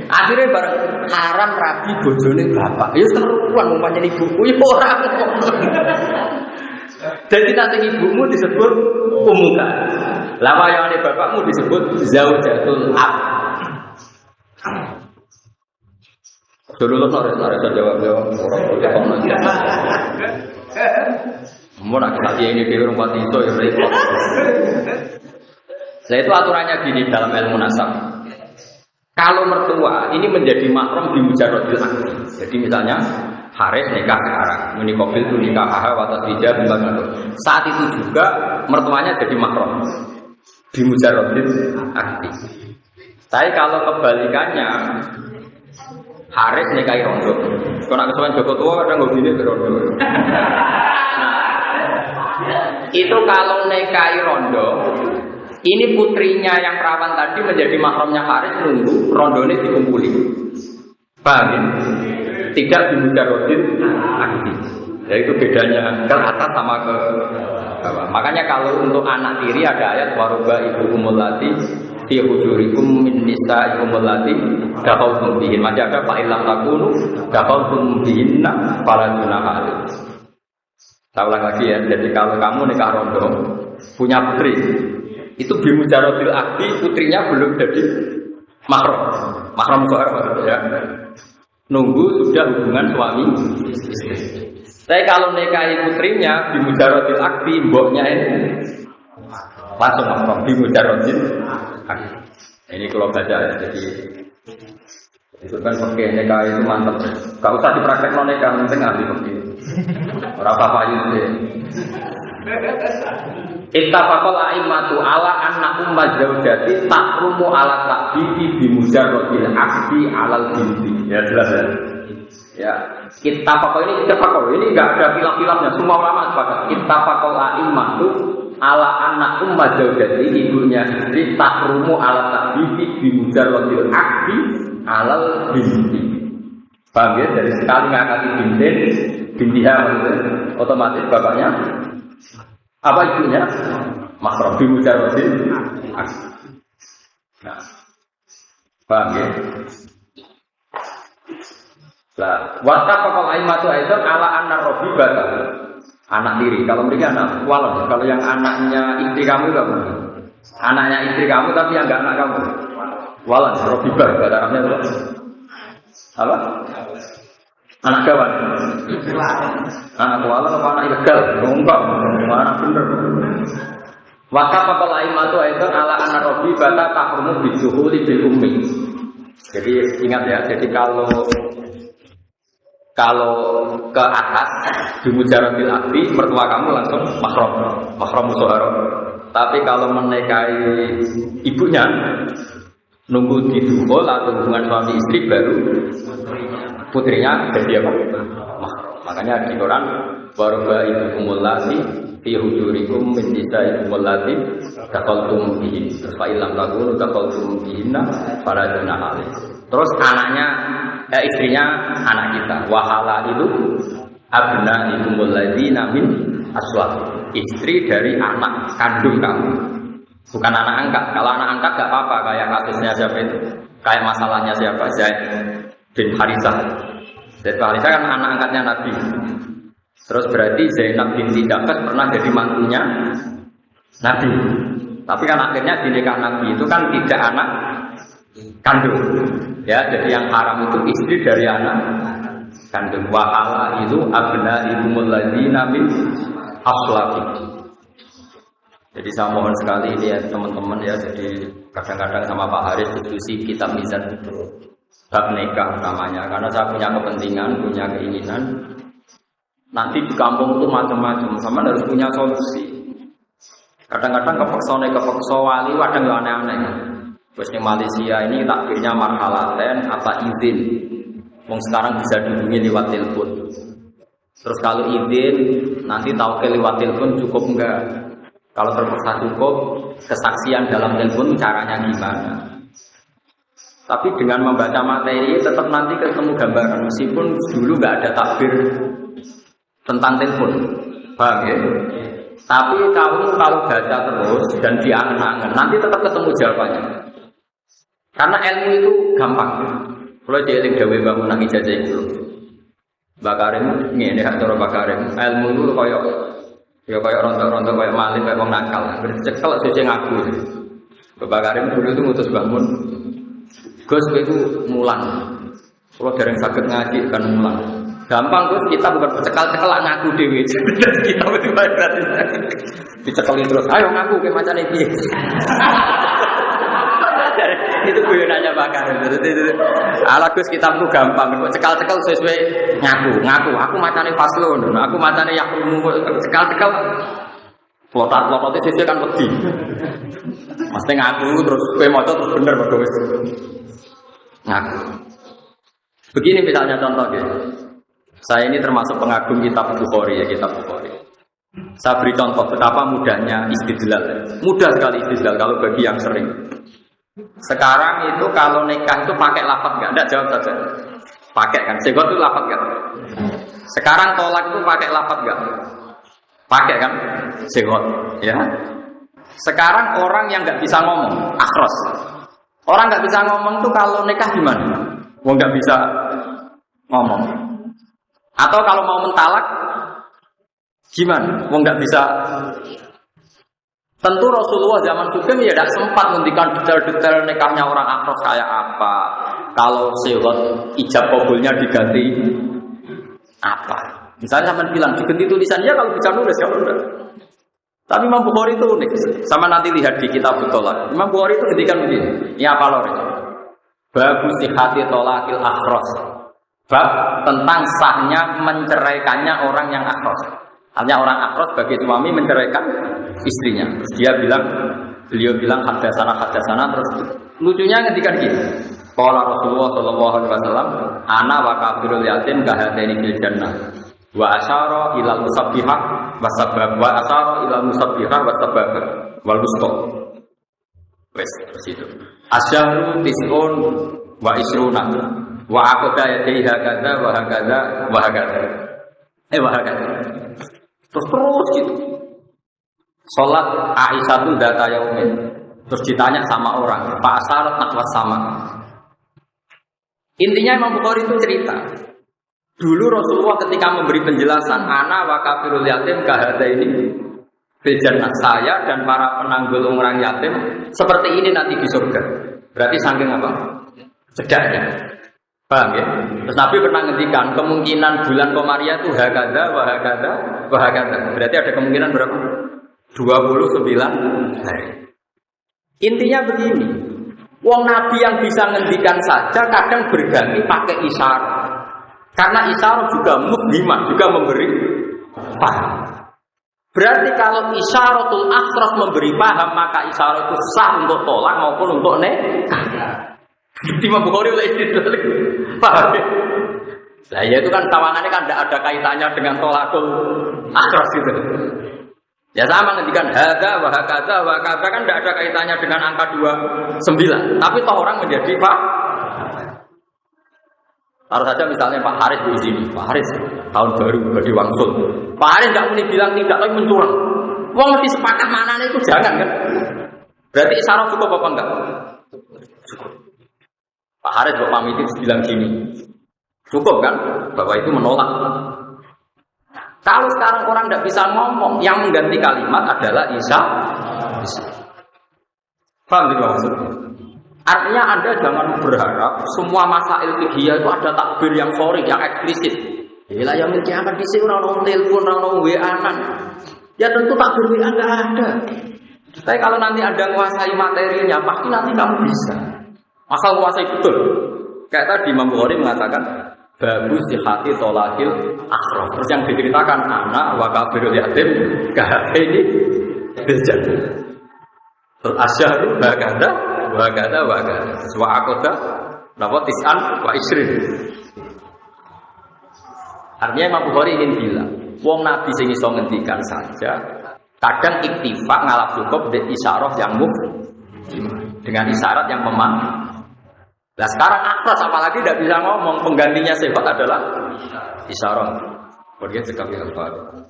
Akhirnya bareng haram rabi bojone bapak. Ya keruan wong pancen ibuku ya ora. Jadi nanti ibumu disebut umuka. Lah wayane bapakmu disebut zaujatul ab. Dulu lo nore jawab orang mau nak kita ini dia orang buat itu ya repot. Nah itu aturannya gini dalam ilmu nasab. Kalau mertua ini menjadi mahram di mujarradil akdi. Jadi misalnya Haris nikah sekarang, menikobil itu nikah watas bija bimbangan. Saat itu juga mertuanya jadi mahram di mujarradil akdi. Tapi kalau kebalikannya Haris nikahi rondo. Kalau nak kesuwen Joko tua kadang nggak gini rondo. Itu kalau nikahi rondo, ini putrinya yang perawan tadi menjadi mahramnya Haris nunggu rondo ini dikumpuli. Paham ya? Tidak di mujarradil akdi. Ya itu bedanya ke atas sama ke bawah. Makanya kalau untuk anak tiri ada ayat waruba ibu umulati fi hujurikum min nisaikum allati dakhaltum bihin. Masih ada fa illam takunu dakhaltum bihinna fala junaha alaikum. Saya ulang lagi ya. Jadi kalau kamu nikah rondo punya putri, itu bi mujarradil akdi putrinya belum jadi mahram. Mahram soal ya. Nunggu sudah hubungan suami istri. Tapi kalau nikahi putrinya di mujarradil akdi mboknya ini langsung mahram di mujarradil. Ini kalau baca ya, jadi itu kan pakai nikah itu mantap. Gak usah dipraktek non nikah, penting ahli pakai. Berapa payung deh. Ittafaqal a'immatu ala anna ummaz zaujati tahrumu ala ta'bibi bi mujarradil akdi alal binti. Ya jelas ya. Ya, ittafaqal ini enggak ada khilaf-khilafnya, semua ulama sepakat. Ittafaqal a'immatu ala anak ummah zaujati ibunya istri tahrumu ala ta'bibi bi mujarradil akdi alal binti. Paham ya? Dari sekali ngangkati bintiha otomatis bapaknya apa ibunya mahram bi mujarradil akdi. Nah, paham ya? Lah, wattafaqal a'immatu aidan ala anna rabibata anak tiri, kalau mereka anak walad, kalau yang anaknya istri kamu itu apa? Anaknya istri kamu tapi yang enggak anak kamu. Walad, robibah, bahasa Arabnya itu apa? Anak kawan. Anak walad apa anak ilegal? Enggak, anak bener. Wattafaqal a'immatu aidan ala anna robibata tahrumu bijuhuli bil ummi. Jadi ingat ya, jadi kalau ke atas di mujarradil akdi mertua kamu langsung mahram musyawarah. Tapi kalau menikahi ibunya nunggu didukhul atau hubungan suami istri baru putrinya jadi apa? Mahram. Makanya di Quran waruba ibukumul lati fi hujurikum min nisaikum allati dakhaltum bihin. Fa illam takunu dakhaltum bihinna fala junaha alaikum. Terus anaknya istrinya anak kita wahala itu abna itu muladzina min aswad, istri dari anak kandung kamu, bukan anak angkat. Kalau anak angkat gak apa-apa, kayak kasusnya siapa itu, kayak masalahnya siapa, Zaid bin Harithah. Zaid bin Harithah kan anak angkatnya Nabi. Terus berarti Zainab binti Jahsh pernah jadi mantunya Nabi. Tapi kan akhirnya di nikah Nabi itu kan tidak anak kandung. Ya, jadi yang haram itu istri dari anak kandung. Wahala itu abna ibumul ladzina min aslabi. Jadi saya mohon sekali ini ya teman-teman ya. Jadi kadang-kadang sama Pak Haris diskusi kitab Mizan itu bab nikah namanya. Karena saya punya kepentingan, punya keinginan. Nanti di kampung itu macam-macam. Sama harus punya solusi. Kadang-kadang kepeksa wali kadang yang aneh-aneh. Terus di Malaysia ini takbirnya marhalaten apa izin. Wong sekarang bisa dihubungi lewat telepon. Terus kalau izin nanti tahu ke lewat telepon cukup enggak? Kalau terpaksa cukup, kesaksian dalam telepon caranya gimana? Tapi dengan membaca materi tetap nanti ketemu gambaran. Meskipun dulu nggak ada takbir tentang telepon, paham ya? Tapi kamu kalau baca terus dan diangen-angen, nanti tetap ketemu jawabannya. Karena ilmu itu gampang. Kalau dieling dewe bangun nang ijazah itu, Bakarim ini hak cara Bakarim. Ilmu itu koyok. Ya kayak rontok-rontok kayak maling kayak wong nakal. Bercekel sesuk ngaku. Bapak Karim dulu itu ngutus bangun. Gus kowe iku mulang. Kalau dereng saged ngaji kan mulang. Gampang Gus, kita bukan bercekal-cekal ngaku dhewe. Kita mesti bayar. Dicekeli terus. Ayo ngaku ke macane piye. Itu guyonannya Pak Karim. Ala Gus kitabku gampang, kok cekal-cekal sesuai ngaku. Aku macane Faslun, aku macane Yakumu cekal-cekal. Lotat-lotate sesuai kan wedi. Mesti ngaku terus kowe maca terus bener padha wis. Ngaku. Begini misalnya contoh ya. Saya ini termasuk pengagum kitab Bukhari ya, kitab Bukhari. Saya beri contoh betapa mudahnya istidlal. Mudah sekali istidlal kalau bagi yang sering. Sekarang itu kalau nikah itu pakai lafaz enggak? Enggak, jawab saja. Pakai kan? Segot itu lafaz enggak? Sekarang tolak itu pakai lafaz enggak? Pakai kan? Segot, ya. Sekarang orang yang enggak bisa ngomong, akhros. Orang enggak bisa ngomong itu kalau nikah gimana? Wong enggak bisa ngomong. Atau kalau mau mentalak gimana? Wong enggak bisa. Tentu Rasulullah zaman Sugeng ya tidak sempat menghentikan detail-detail nikahnya orang akhros kayak apa. Kalau sehot ijab kabulnya diganti apa? Misalnya sama bilang diganti tulisan ya kalau bisa nulis kalau enggak. Tapi Imam Bukhari itu unik. Sama nanti lihat di kitab Tolak. Imam Bukhari itu ngendikan begini. Ini apa loh? Babu sihati tolakil akhros. Bab tentang sahnya menceraikannya orang yang akhros. Hanya orang akhros bagi suami menceraikan istrinya. Terus beliau bilang hadasana terus lucunya ketika gini. Qala Rasulullah sallallahu alaihi wasallam, ana wa kafirul yatim kahadaini fil jannah. Wa asyara ila musabbihah wa sabab wa asyara ila musabbihah wa sabab wal wusta. Wes situ. Asyharu tis'un wa isruna wa aqda yadaiha kadza wa hakadza wa hakadza. Wa hakadza. Terus gitu. Salat Aisyah itu data yaumin. Terus ditanya sama orang, Pak Asar nakwas sama. Intinya Imam Bukhari itu cerita. Dulu Rasulullah ketika memberi penjelasan, ana wa kafirul yatim kahada ini bejana saya dan para penanggul orang yatim seperti ini nanti di surga. Berarti saking apa? Cedaknya. Paham ya? Terus Nabi pernah ngendikan kemungkinan bulan Komariah itu hakada, wahakada, wahakada. Berarti ada kemungkinan berapa? 29 hari. Intinya begini, wong Nabi yang bisa ngendikan saja kadang berganti pakai isyarat. Karena isyarat juga mufhimah, juga memberi paham. Berarti kalau isyaratul akhras memberi paham, maka isyarat itu sah untuk tolak maupun untuk nikah. Imam Bukhari oleh itu paham ya? Nah ya itu kan tawangannya kan tidak ada kaitannya dengan tolakul akhras gitu. Ya sama ngendikan hada wa hakadza wa hakadza kan tidak ada kaitannya dengan angka 29. Tapi toh orang menjadi Pak. Taruh saja misalnya Pak Haris di sini. Pak Haris tahun baru bagi wangsul. Pak Haris tidak mungkin bilang tidak tapi mencurang. Wong mesti sepakat manane itu jangan kan. Berarti isyarat cukup apa enggak? Cukup. Pak Haris kok pamit itu bilang gini. Cukup kan? Bahwa itu menolak. Kalau sekarang orang tidak bisa ngomong, yang mengganti kalimat adalah Isa. Paham tidak maksudnya? Artinya Anda jangan berharap semua masail fikih itu ada takbir yang sori, yang eksplisit. Bila yang miliki akan disini orang telepon, orang WA-an. Ya tentu takbir WA nggak ada. Tapi kalau nanti Anda menguasai materinya, pasti nanti kamu bisa. Asal menguasai betul. Kayak tadi Imam Bukhari mengatakan, bagus di hati tolakil akhrof. Terus yang diceritakan anak wa kabirul yatim ini bejat. Terus asyhadu bagada wagada. Sesuai akoda, napa tis'an wa isrin. Artinya Imam Bukhari ingin bilang, wong Nabi sing iso ngendikan saja, kadang iktifa ngalap cukup dengan isyarah yang dengan isyarat yang memang. Nah sekarang akras apalagi tidak bisa ngomong, penggantinya sifat adalah isyarah. Kemudian sekali al-Fatihah.